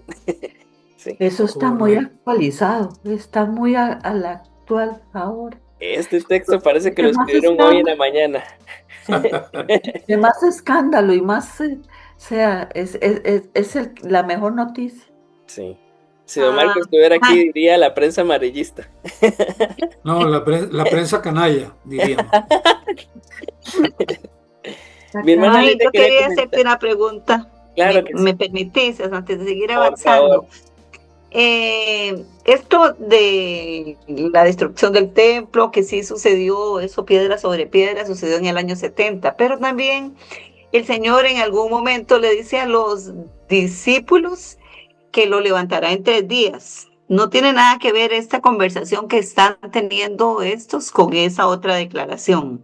Sí. Eso está muy Correcto. actualizado, está muy a la actual ahora. Este texto parece que ¿Qué lo más escribieron hoy en la escándalo? mañana. Sí. De más escándalo y más sea, la mejor noticia. Sí. Si Don Ah, Marco estuviera aquí, ah, diría la prensa amarillista. No, la prensa canalla, diríamos. Mi hermana ay, Linda yo quería quería hacerte comentar. una pregunta. Claro que sí, Me permitís antes de seguir por favor. avanzando? Esto de la destrucción del templo, que sí sucedió, eso piedra sobre piedra, sucedió en el año 70, pero también el Señor en algún momento le dice a los discípulos que lo levantará en 3 días. No tiene nada que ver esta conversación que están teniendo estos con esa otra declaración.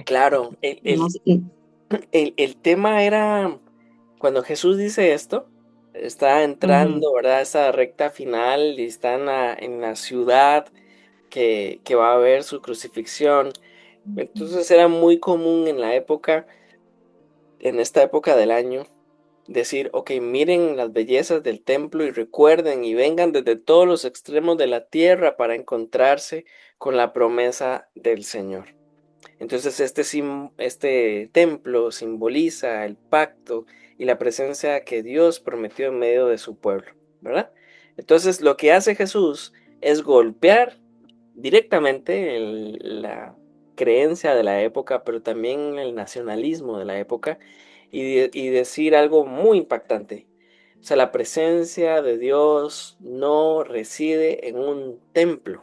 Claro, No sé. el tema era, cuando Jesús dice esto, está Ujú, entrando, ¿verdad? Esa recta final y está en la ciudad que va a ver su crucifixión. Entonces era muy común en la época, en esta época del año, decir, ok, miren las bellezas del templo y recuerden y vengan desde todos los extremos de la tierra para encontrarse con la promesa del Señor. Entonces este templo simboliza el pacto y la presencia que Dios prometió en medio de su pueblo, ¿verdad? Entonces lo que hace Jesús es golpear directamente la creencia de la época, pero también el nacionalismo de la época, y decir algo muy impactante. O sea, la presencia de Dios no reside en un templo,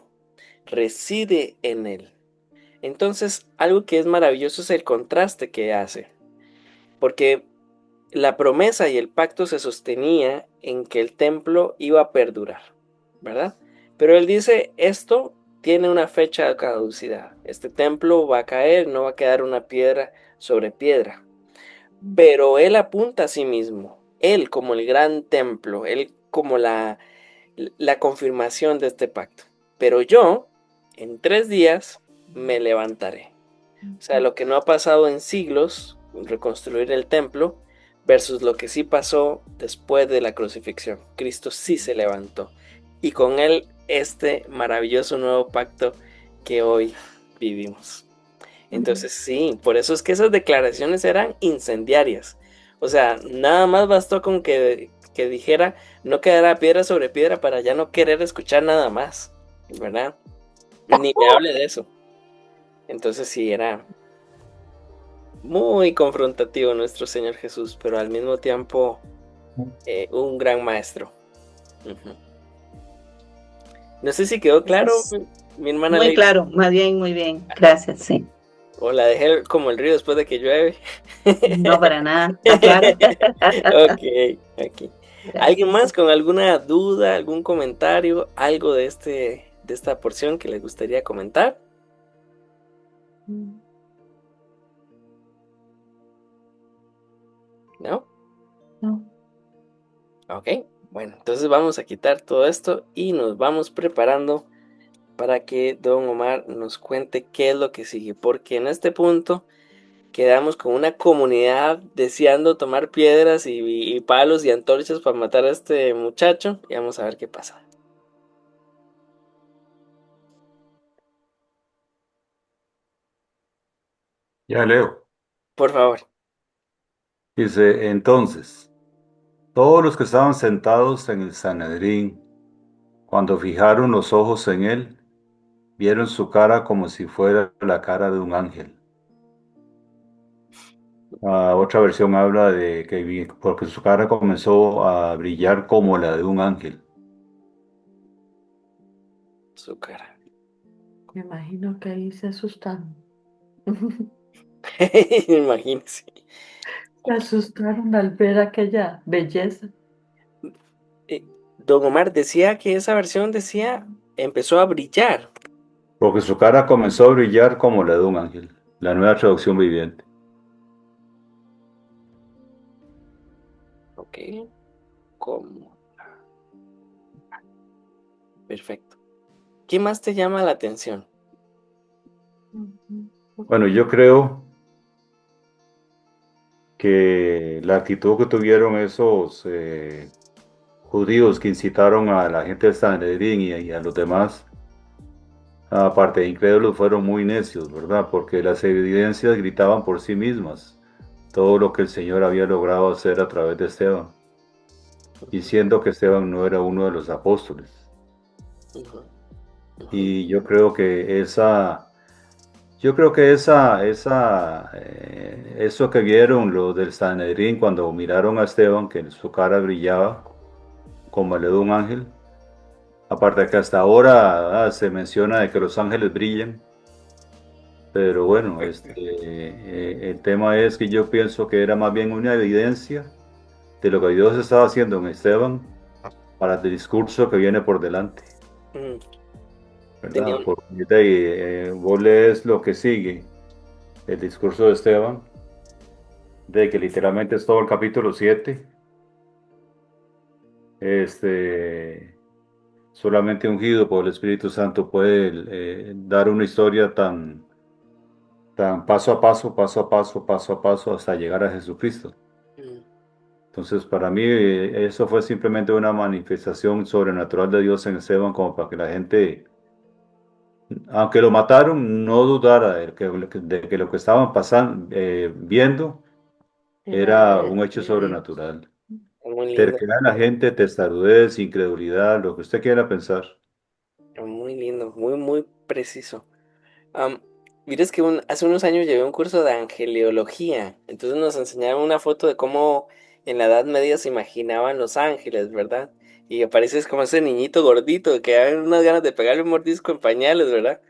reside en él. Entonces, algo que es maravilloso es el contraste que hace, porque la promesa y el pacto se sostenía en que el templo iba a perdurar, ¿verdad? Pero él dice, esto tiene una fecha de caducidad. Este templo va a caer, no va a quedar una piedra sobre piedra. Pero él apunta a sí mismo, él como el gran templo, él como la confirmación de este pacto. Pero yo, en 3 días, me levantaré. O sea, lo que no ha pasado en siglos, reconstruir el templo, versus lo que sí pasó después de la crucifixión. Cristo sí se levantó. Y con él este maravilloso nuevo pacto que hoy vivimos. Entonces sí, por eso es que esas declaraciones eran incendiarias. O sea, nada más bastó con que dijera no quedará piedra sobre piedra para ya no querer escuchar nada más, ¿verdad? Ni me hable de eso. Entonces sí, era muy confrontativo nuestro Señor Jesús, pero al mismo tiempo un gran maestro. Ujú. No sé si quedó claro, mi hermana Muy Ley, claro, más bien, muy bien. Gracias, sí. o la dejé como el río después de que llueve. No, para nada. Aclaro. Ok, aquí. ¿Alguien más Gracias. con alguna duda, algún comentario, algo de esta porción que les gustaría comentar? ¿No? No. Ok, bueno, entonces vamos a quitar todo esto y nos vamos preparando para que don Omar nos cuente qué es lo que sigue, porque en este punto quedamos con una comunidad deseando tomar piedras y palos y antorchas para matar a este muchacho y vamos a ver qué pasa. Ya leo. Por favor. Dice, entonces, todos los que estaban sentados en el Sanedrín, cuando fijaron los ojos en él, vieron su cara como si fuera la cara de un ángel. Otra versión habla de que porque su cara comenzó a brillar como la de un ángel. Su cara. Me imagino que ahí se asustaron. Imagínense. Se asustaron al ver aquella belleza. Eh, Don Omar decía que esa versión decía empezó a brillar. Porque su cara comenzó a brillar como la de un ángel. La nueva traducción viviente. Ok, ¿cómo? Perfecto. ¿Qué más te llama la atención? Bueno, yo creo que la actitud que tuvieron esos judíos que incitaron a la gente de Sanedrín y a los demás, aparte de incrédulos, fueron muy necios, ¿verdad? Porque las evidencias gritaban por sí mismas todo lo que el Señor había logrado hacer a través de Esteban, diciendo que Esteban no era uno de los apóstoles. Ujú, ujú, Y yo creo que eso que vieron los del Sanedrín cuando miraron a Esteban, que su cara brillaba como el de un ángel, aparte de que hasta ahora se menciona de que los ángeles brillan, pero bueno, el tema es que yo pienso que era más bien una evidencia de lo que Dios estaba haciendo en Esteban para el discurso que viene por delante, mm. Tenía ¿verdad? Porque vos lees lo que sigue, el discurso de Esteban, de que literalmente es todo el capítulo 7. Solamente ungido por el Espíritu Santo puede dar una historia tan paso a paso, paso a paso, paso a paso, hasta llegar a Jesucristo. mm, Entonces, para mí, eso fue simplemente una manifestación sobrenatural de Dios en Esteban, como para que la gente, aunque lo mataron, no dudara de que lo que estaban pasando, viendo, Era era un hecho de Dios. sobrenatural. muy lindo, Terquedad en la gente, testarudez, incredulidad, lo que usted quiera pensar. muy lindo, muy, muy preciso. Am, Mires que hace unos años llevé un curso de angeleología, entonces nos enseñaron una foto de cómo en la Edad Media se imaginaban los ángeles, ¿verdad? Y apareces como ese niñito gordito que dan unas ganas de pegarle un mordisco en pañales, ¿verdad?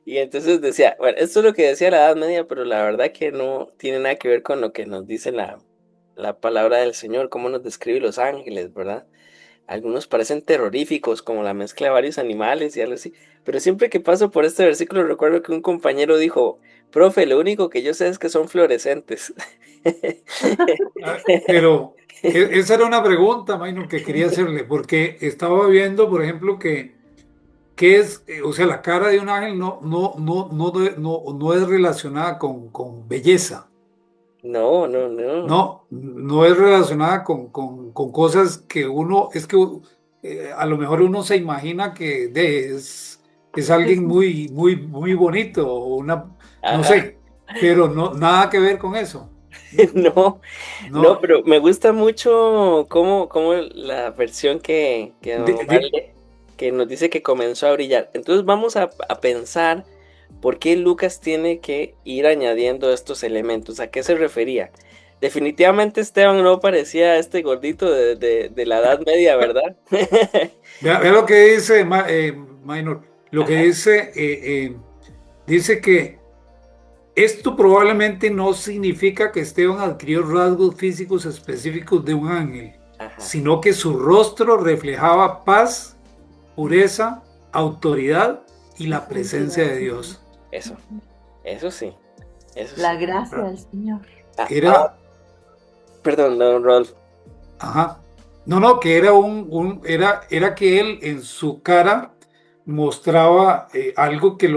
Y entonces decía, bueno, esto es lo que decía la Edad Media, pero la verdad que no tiene nada que ver con lo que nos dice la palabra del Señor, cómo nos describe los ángeles, ¿verdad? Algunos parecen terroríficos, como la mezcla de varios animales y algo así. Pero siempre que paso por este versículo recuerdo que un compañero dijo, profe, lo único que yo sé es que son fluorescentes. Pero esa era una pregunta, Maynor, que quería hacerle, porque estaba viendo, por ejemplo, que es, o sea, la cara de un ángel no es relacionada con belleza. No, no, no. No es relacionada con cosas que uno, es que a lo mejor uno se imagina que es Es alguien muy bonito, o no Ajá. sé, pero no, nada que ver con eso. No, no, No, pero me gusta mucho cómo la versión que di- don Omar di- lee, que nos dice que comenzó a brillar. Entonces vamos a pensar por qué Lucas tiene que ir añadiendo estos elementos. ¿A qué se refería? Definitivamente Esteban no parecía este gordito de la Edad Media, ¿verdad? vea lo que dice Minor, lo que Ajá, dice que esto probablemente no significa que Esteban adquirió rasgos físicos específicos de un ángel, ajá. sino que su rostro reflejaba paz, pureza, autoridad y la la presencia santidad, de Señor. Dios. Eso, eso sí, eso La sí. gracia del Señor. Ahora, Era, perdón, don Rolf. ajá, no, que era era que él en su cara mostraba algo que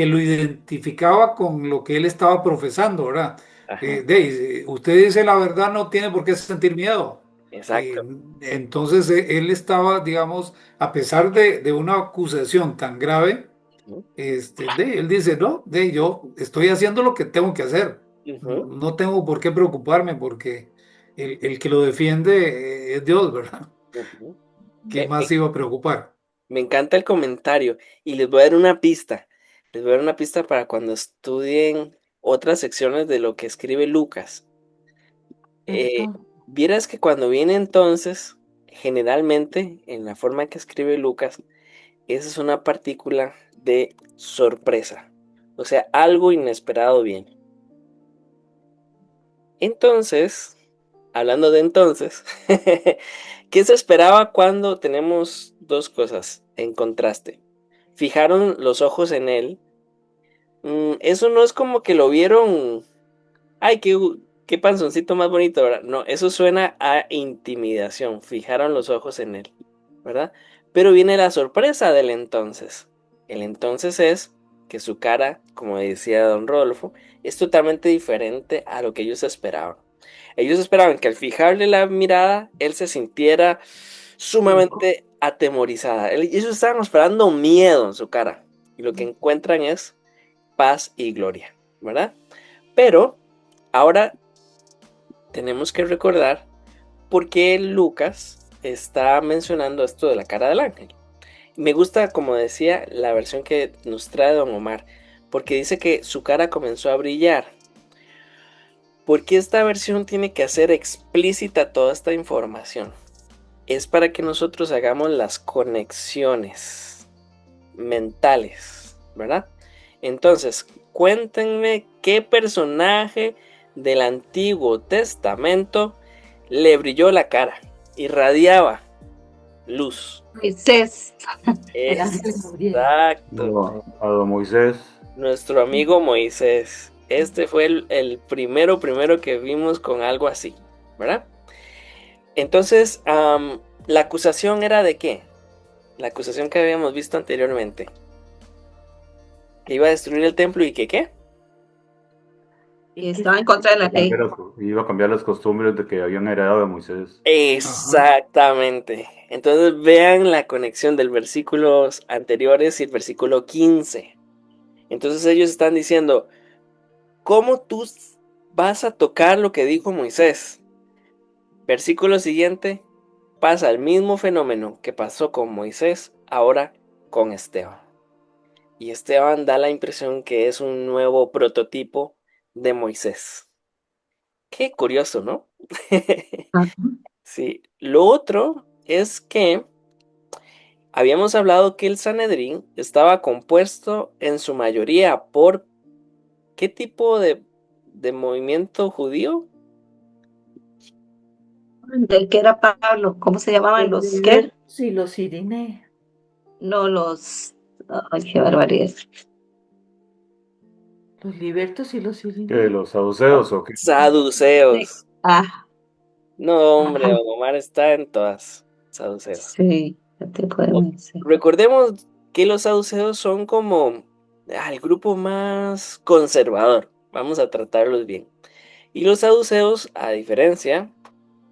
lo identificaba con lo que él estaba profesando, ¿verdad? Ajá, Usted dice la verdad, no tiene por qué sentir miedo. Eh, exacto. entonces él estaba, digamos, a pesar de una acusación tan grave, Ujú, él dice, no, yo estoy haciendo lo que tengo que hacer. ujú, No tengo por qué preocuparme porque el que lo defiende es Dios, ¿verdad? ujú. ¿Qué Me, más me- iba a preocupar? me encanta el comentario y les voy a dar una pista. Les voy a dar una pista para cuando estudien otras secciones de lo que escribe Lucas. Eh, ¿Cierto? Vieras que cuando viene entonces, generalmente en la forma que escribe Lucas, esa es una partícula de sorpresa. O sea, algo inesperado viene. Entonces, hablando de entonces, ¿qué se esperaba cuando tenemos dos cosas en contraste? Fijaron los ojos en él. Eso no es como que lo vieron, ay, qué panzoncito más bonito, ¿verdad? No, eso suena a intimidación. Fijaron los ojos en él, ¿verdad? Pero viene la sorpresa del entonces. El entonces es que su cara, como decía don Rodolfo, es totalmente diferente a lo que ellos esperaban. Ellos esperaban que al fijarle la mirada, él se sintiera sumamente atemorizada. Ellos estaban esperando miedo en su cara. Y lo que encuentran es paz y gloria, ¿verdad? Pero ahora tenemos que recordar por qué Lucas está mencionando esto de la cara del ángel. Me gusta, como decía, la versión que nos trae don Omar, porque dice que su cara comenzó a brillar. Porque esta versión tiene que hacer explícita toda esta información. Es para que nosotros hagamos las conexiones mentales, ¿verdad? Entonces, cuéntenme qué personaje del Antiguo Testamento le brilló la cara, irradiaba luz. Moisés, El ángel Gabriel. Exacto, A don Moisés. nuestro amigo Moisés. Este fue el primero que vimos con algo así, ¿verdad? Entonces, la acusación era de qué? La acusación que habíamos visto anteriormente. Que iba a destruir el templo y que qué. Y y que estaba en contra de la ley. Iba a cambiar las costumbres de que habían heredado de Moisés. Ajá. Exactamente. Entonces vean la conexión del versículos anteriores y el versículo 15. Entonces ellos están diciendo, ¿cómo tú vas a tocar lo que dijo Moisés? Versículo siguiente, pasa el mismo fenómeno que pasó con Moisés, ahora con Esteban. y Esteban da la impresión que es un nuevo prototipo de Moisés. Qué curioso, ¿no? Ajá. Sí, lo otro es que habíamos hablado que el Sanedrín estaba compuesto en su mayoría por ¿qué tipo de movimiento judío? Del que era Pablo, ¿cómo se llamaban Los los qué? libertos y los Irine, No, los. Ay, qué barbaridad. los libertos y los ¿Que Irine. los saduceos o qué? Sí. Saduceos. Ah, No, hombre, ajá. don Omar está en todas. Saduceos. Sí, ya te O- podemos decir. Recordemos que los saduceos son como el grupo más conservador. Vamos a tratarlos bien. Y los saduceos, a diferencia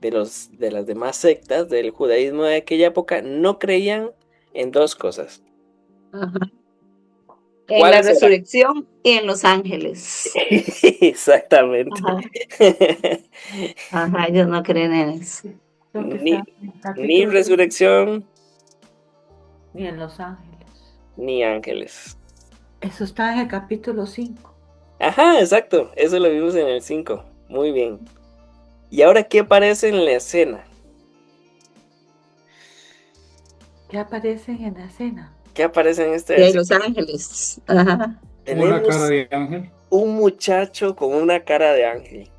de las demás sectas del judaísmo de aquella época, no creían en dos cosas. Ajá. En la ¿Cuáles eran? resurrección y en los ángeles. Exactamente. Ajá. Ajá, ellos no creen en eso. Creo que Ni, está en el ni capítulo 5, resurrección ni en Los Ángeles. ni ángeles. Eso está en el capítulo 5. Ajá, exacto. Eso lo vimos en el 5. Muy bien. ¿Y ahora qué aparece en la escena? ¿Qué aparecen en la escena? ¿Qué aparece en este Y hay los versículo? ángeles. Ajá. Una cara Tenemos de ángel. un muchacho con una cara de ángel.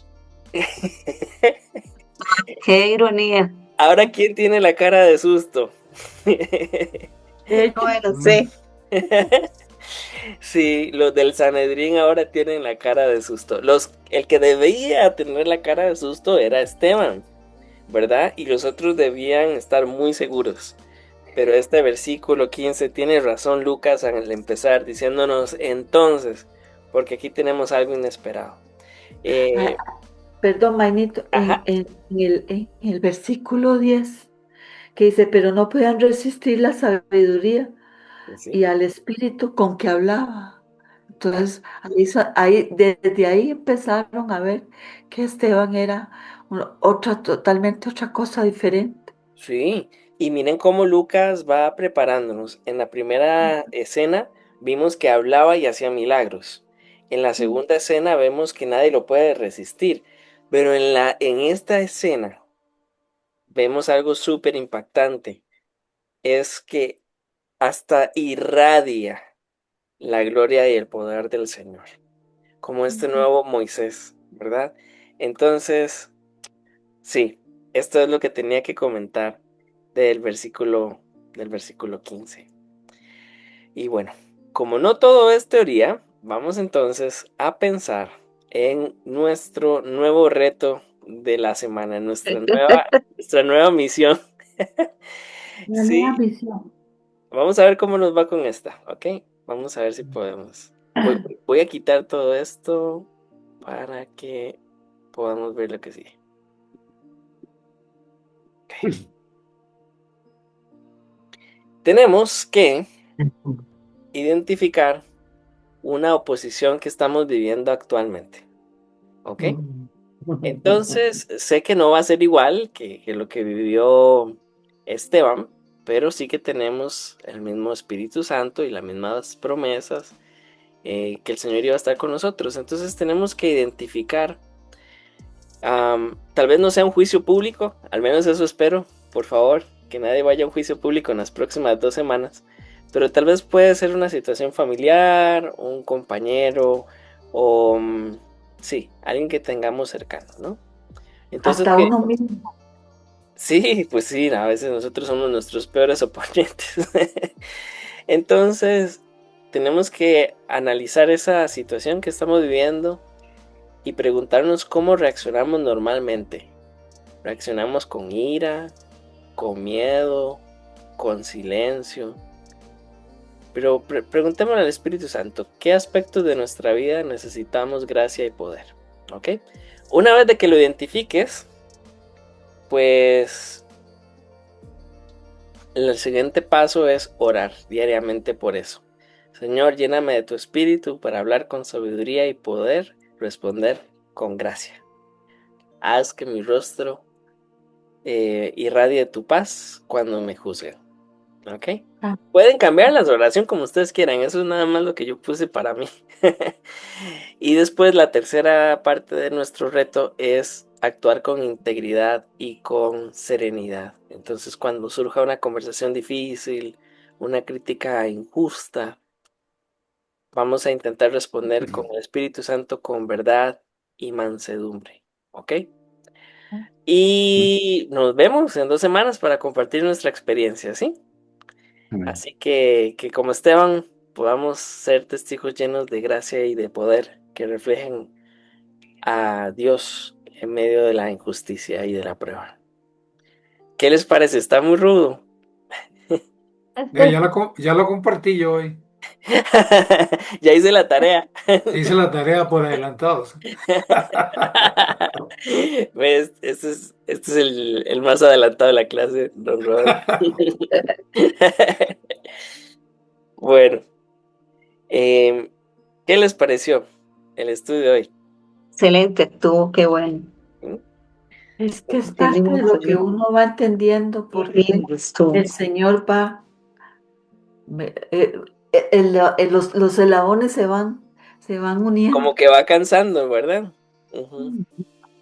Qué ironía. Ahora, ¿quién tiene la cara de susto? De hecho, Bueno, Mm, sí. Sí, los del Sanedrín ahora tienen la cara de susto. El que debía tener la cara de susto era Esteban, ¿verdad? Y los otros debían estar muy seguros. Pero este versículo 15 tiene razón Lucas al empezar diciéndonos entonces, porque aquí tenemos algo inesperado. ah, Eh, perdón, Mainito, ajá, en el versículo 10, que dice, pero no podían resistir la sabiduría sí, y al espíritu con que hablaba. Entonces, desde ahí empezaron a ver que Esteban era totalmente otra cosa diferente. sí. Y miren cómo Lucas va preparándonos. En la primera escena vimos que hablaba y hacía milagros. En la segunda escena vemos que nadie lo puede resistir. Pero en esta escena vemos algo súper impactante. Es que hasta irradia la gloria y el poder del Señor, como este nuevo Moisés, ¿verdad? Entonces, sí, esto es lo que tenía que comentar del versículo 15. Y bueno, como no todo es teoría, vamos entonces a pensar en nuestro nuevo reto de la semana, nuestra nueva misión. La nueva Sí, visión. vamos a ver cómo nos va con esta, ¿ok? Vamos a ver si podemos. Voy a quitar todo esto para que podamos ver lo que sigue. Ok. Tenemos que identificar una oposición que estamos viviendo actualmente, ¿ok? Entonces, sé que no va a ser igual que lo que vivió Esteban, pero sí que tenemos el mismo Espíritu Santo y las mismas promesas que el Señor iba a estar con nosotros. Entonces tenemos que identificar, tal vez no sea un juicio público, al menos eso espero, por favor, que nadie vaya a un juicio público en las próximas 2 semanas, pero tal vez puede ser una situación familiar, un compañero o, sí, alguien que tengamos cercano, ¿no? Entonces, Hasta uno mismo. sí, pues sí, a veces nosotros somos nuestros peores oponentes. Entonces, tenemos que analizar esa situación que estamos viviendo y preguntarnos cómo reaccionamos normalmente. ¿Reaccionamos con ira, con miedo, con silencio? Pero preguntémosle al Espíritu Santo, ¿qué aspectos de nuestra vida necesitamos gracia y poder? ¿Ok? Una vez de que lo identifiques, pues el siguiente paso es orar diariamente por eso. Señor, lléname de tu espíritu para hablar con sabiduría y poder responder con gracia. Haz que mi rostro irradie tu paz cuando me juzguen. ¿Ok? Ah, Pueden cambiar la oración como ustedes quieran, eso es nada más lo que yo puse para mí. Y después la tercera parte de nuestro reto es actuar con integridad y con serenidad. Entonces, cuando surja una conversación difícil, una crítica injusta, vamos a intentar responder con el Espíritu Santo con verdad y mansedumbre. ¿Ok? Y nos vemos en 2 semanas para compartir nuestra experiencia, ¿sí? Amén. Así que como Esteban, podamos ser testigos llenos de gracia y de poder que reflejen a Dios en medio de la injusticia y de la prueba. ¿Qué les parece? Está muy rudo. Ya lo compartí yo hoy. Ya hice la tarea. Hice la tarea por adelantados. ¿Ves? Este es el más adelantado de la clase, don Robert. Bueno, em, ¿qué les pareció el estudio de hoy? Excelente, tú, qué bueno. ¿Mm? es que es parte de Entendimos lo que uno va entendiendo qué porque lindo estuvo. el Señor va, los eslabones se van uniendo. Como que va cansando, ¿verdad? Ujú.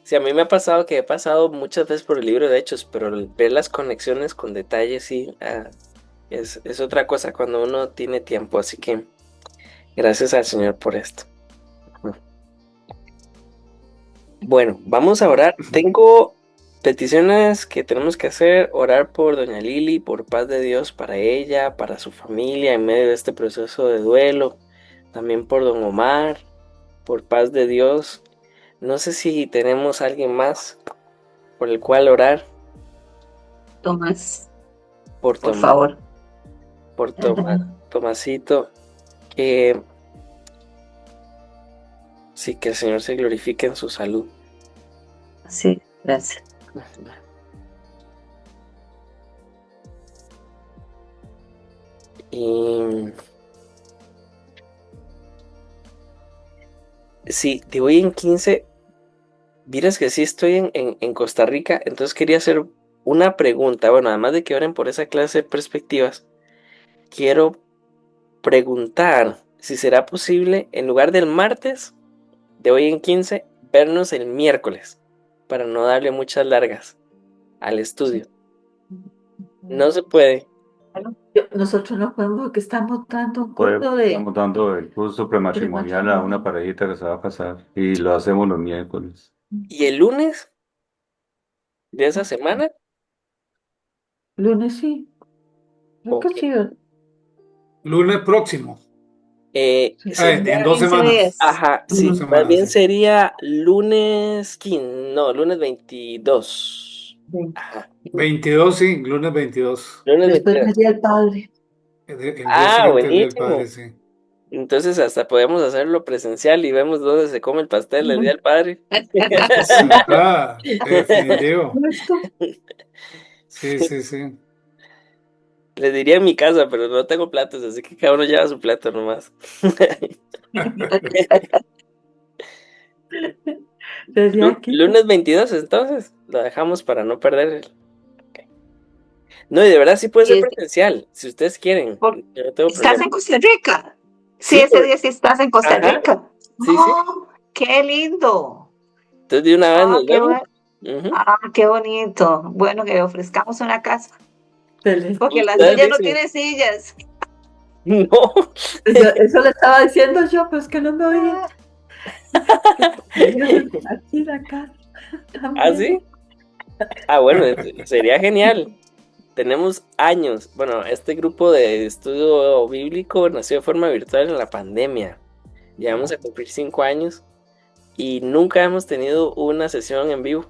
Sí, a mí me ha pasado que he pasado muchas veces por el libro de Hechos, pero el ver las conexiones con detalles, sí, es otra cosa cuando uno tiene tiempo. Así que gracias al Señor por esto. Bueno, vamos a orar. Tengo peticiones que tenemos que hacer. Orar por doña Lili, por paz de Dios para ella, para su familia en medio de este proceso de duelo. También por don Omar, por paz de Dios. No sé si tenemos alguien más por el cual orar. Tomás, Por por Tomás, favor. por Tomasito. Que sí, que el Señor se glorifique en su salud. Sí, gracias. Y sí, de hoy en 15, vieras que sí estoy en Costa Rica, entonces quería hacer una pregunta. Bueno, además de que oren por esa clase de perspectivas, quiero preguntar si será posible, en lugar del martes, de hoy en 15, vernos el miércoles, para no darle muchas largas al estudio. No se puede. Nosotros no podemos porque estamos dando un Pues, curso de estamos dando el curso prematrimonial a una matrimonio. parejita que se va a casar y lo hacemos los miércoles. ¿Y el lunes de esa semana? Lunes sí, creo que Ok. sí. ¿Verdad? Lunes próximo. Sí. En Sería, 2 semanas. ajá, En dos sí, Mm, más semanas, bien sí. sería lunes 15, no, lunes 22. sí. Ajá, 22, sí, lunes 22. lunes Después 22. del Día del Padre. El día Ah, siguiente al día del padre, buenísimo. sí. Entonces hasta podemos hacerlo presencial y vemos dónde se come el pastel el día del padre. Sí, claro, definitivo. Esto, Sí, sí, sí. Les diría en mi casa, pero no tengo platos, así que cada uno lleva su plato nomás. desde aquí. Lunes 22, entonces, lo dejamos para no perder el... No, y de verdad sí puede ser Y presencial, si ustedes quieren. Yo no tengo ¿estás problema. en Costa Rica? Sí, Sí, ese día sí estás en Costa ajá, Rica. sí, sí. ¡Oh, qué lindo! Entonces de una vez Ah, nos qué vemos. bueno. Ujú. Ah, qué bonito. Bueno, que ofrezcamos una casa, porque la Ustedes suya no dicen, tiene sillas. no. Eso le estaba diciendo yo, pues que no me oía. Aquí la casa ¿Ah, también. sí? Ah, bueno, sería genial. Tenemos años. Bueno, este grupo de estudio bíblico nació de forma virtual en la pandemia. Ya vamos a cumplir 5 años y nunca hemos tenido una sesión en vivo.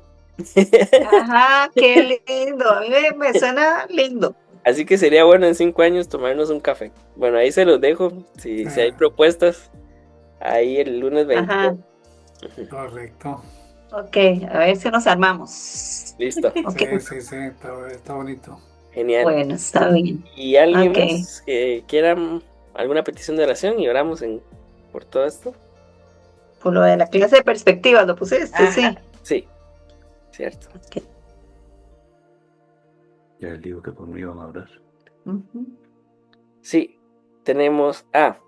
Ajá, qué lindo. A mí me suena lindo. Así que sería bueno en 5 años tomarnos un café. Bueno, ahí se los dejo. Si hay Ah, propuestas, ahí el lunes 22. Ajá, Ujú. correcto. ok, a ver si nos armamos. Listo. Ok, Sí, sí, sí, está bonito. Genial. bueno, está bien. ¿Y alguien Ok, más que quiera alguna petición de oración y oramos por todo esto? por lo de la clase de perspectivas lo pusiste, Ajá. sí. Sí, cierto. Ok. Ya les digo que por mí van a hablar. Ujú. Sí, tenemos a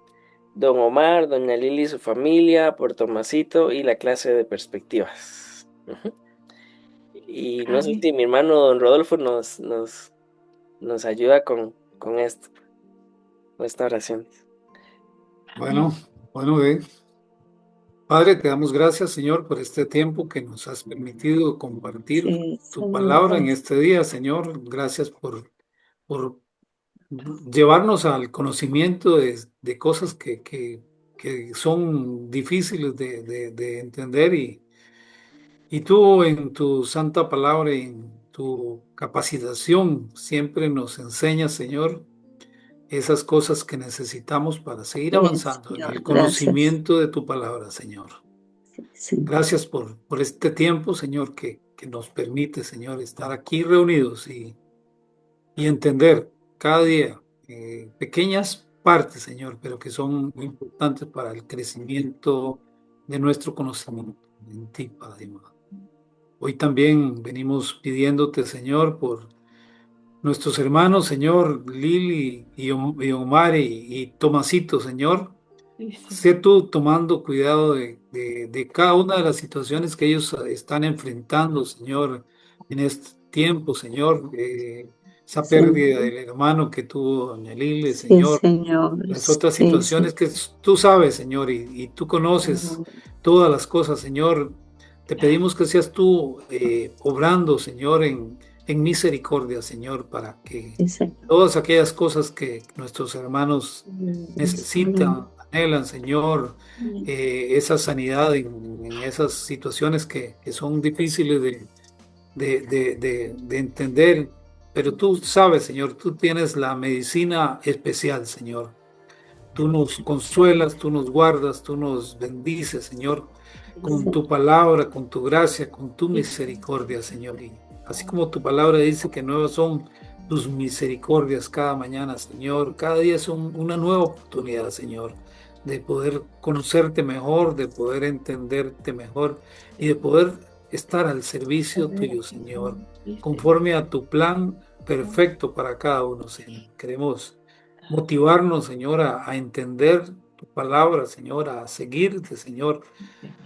don Omar, doña Lili y su familia, por Tomasito y la clase de perspectivas. Ujú. Y no sé Ay, si mi hermano don Rodolfo nos ayuda con esto, con esta oración. Bueno, bueno, Padre, te damos gracias, Señor, por este tiempo que nos has permitido compartir Sí, tu Señor, palabra en gracias. este día, Señor. Gracias por llevarnos al conocimiento de cosas que son difíciles de entender y tú en tu santa palabra y en tu capacitación siempre nos enseñas, Señor, esas cosas que necesitamos para seguir Sí, avanzando en Señor, el gracias. conocimiento de tu palabra, Señor. Sí, Señor. Gracias por este tiempo, Señor, que nos permite, Señor, estar aquí reunidos y entender cada día pequeñas partes, Señor, pero que son muy importantes para el crecimiento de nuestro conocimiento en ti, Padre amado. Hoy también venimos pidiéndote, Señor, por nuestros hermanos, Señor, Lili y Omar y Tomasito, Señor. sí, Sé Señor. tú tomando cuidado de cada una de las situaciones que ellos están enfrentando, Señor, en este tiempo, Señor. Esa pérdida Señor. del hermano que tuvo doña Lili, Sí, Señor. Señor. Las otras Sí, Señor. situaciones que tú sabes, Señor, y tú conoces todas las cosas, Señor. Te pedimos que seas tú obrando, Señor, en misericordia, Señor, para que Sí, Señor. todas aquellas cosas que nuestros hermanos Señor. necesitan, anhelan, Señor, esa sanidad en esas situaciones que son difíciles de entender, pero tú sabes, Señor, tú tienes la medicina especial, Señor. Tú nos consuelas, tú nos guardas, tú nos bendices, Señor, con tu palabra, con tu gracia, con tu misericordia, Señor. Y así como tu palabra dice que nuevas son tus misericordias cada mañana, Señor, cada día es una nueva oportunidad, Señor, de poder conocerte mejor, de poder entenderte mejor y de poder estar al servicio tuyo, Señor, Sí, conforme a tu plan perfecto para cada uno, Señor. Queremos motivarnos, Señor, a entender tu palabra, Señor, a seguirte, Señor,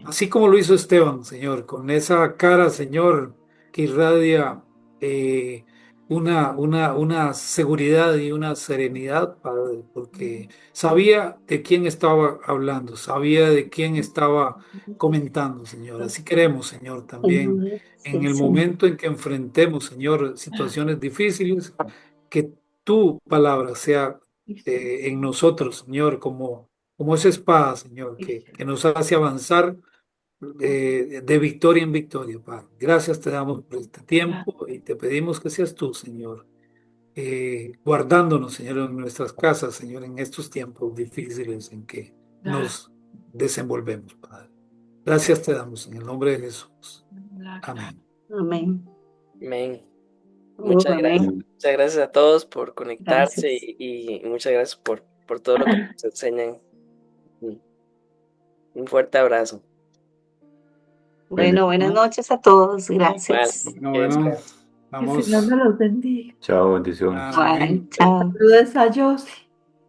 así como lo hizo Esteban, Señor, con esa cara, Señor, que irradia eh, una seguridad y una serenidad, Padre, porque sabía de quién estaba hablando, sabía de quién estaba comentando, Señor. Así queremos, Señor, también Señor. en Sí, el Señor. momento en que enfrentemos, Señor, situaciones difíciles, que tu palabra sea en nosotros, Señor, como esa espada, Señor, que nos hace avanzar de victoria en victoria, Padre. Gracias te damos por este tiempo y te pedimos que seas tú, Señor, guardándonos, Señor, en nuestras casas, Señor, en estos tiempos difíciles en que nos desenvolvemos, Padre. Gracias te damos en el nombre de Jesús. Amén. Amén. Amén. Oh, amén. Muchas gracias a todos por conectarse Gracias. y muchas gracias por todo lo que nos enseñan. Mm, Un fuerte abrazo. Bueno, buenas Bendiciones. noches a todos. Igual, Gracias. Bueno, que bueno, descansen. que el Señor vamos. me los bendiga. Chao, bendiciones. Bye. Amén. Chao. Saludos a Josie.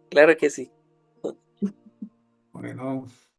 Claro que sí. Bueno.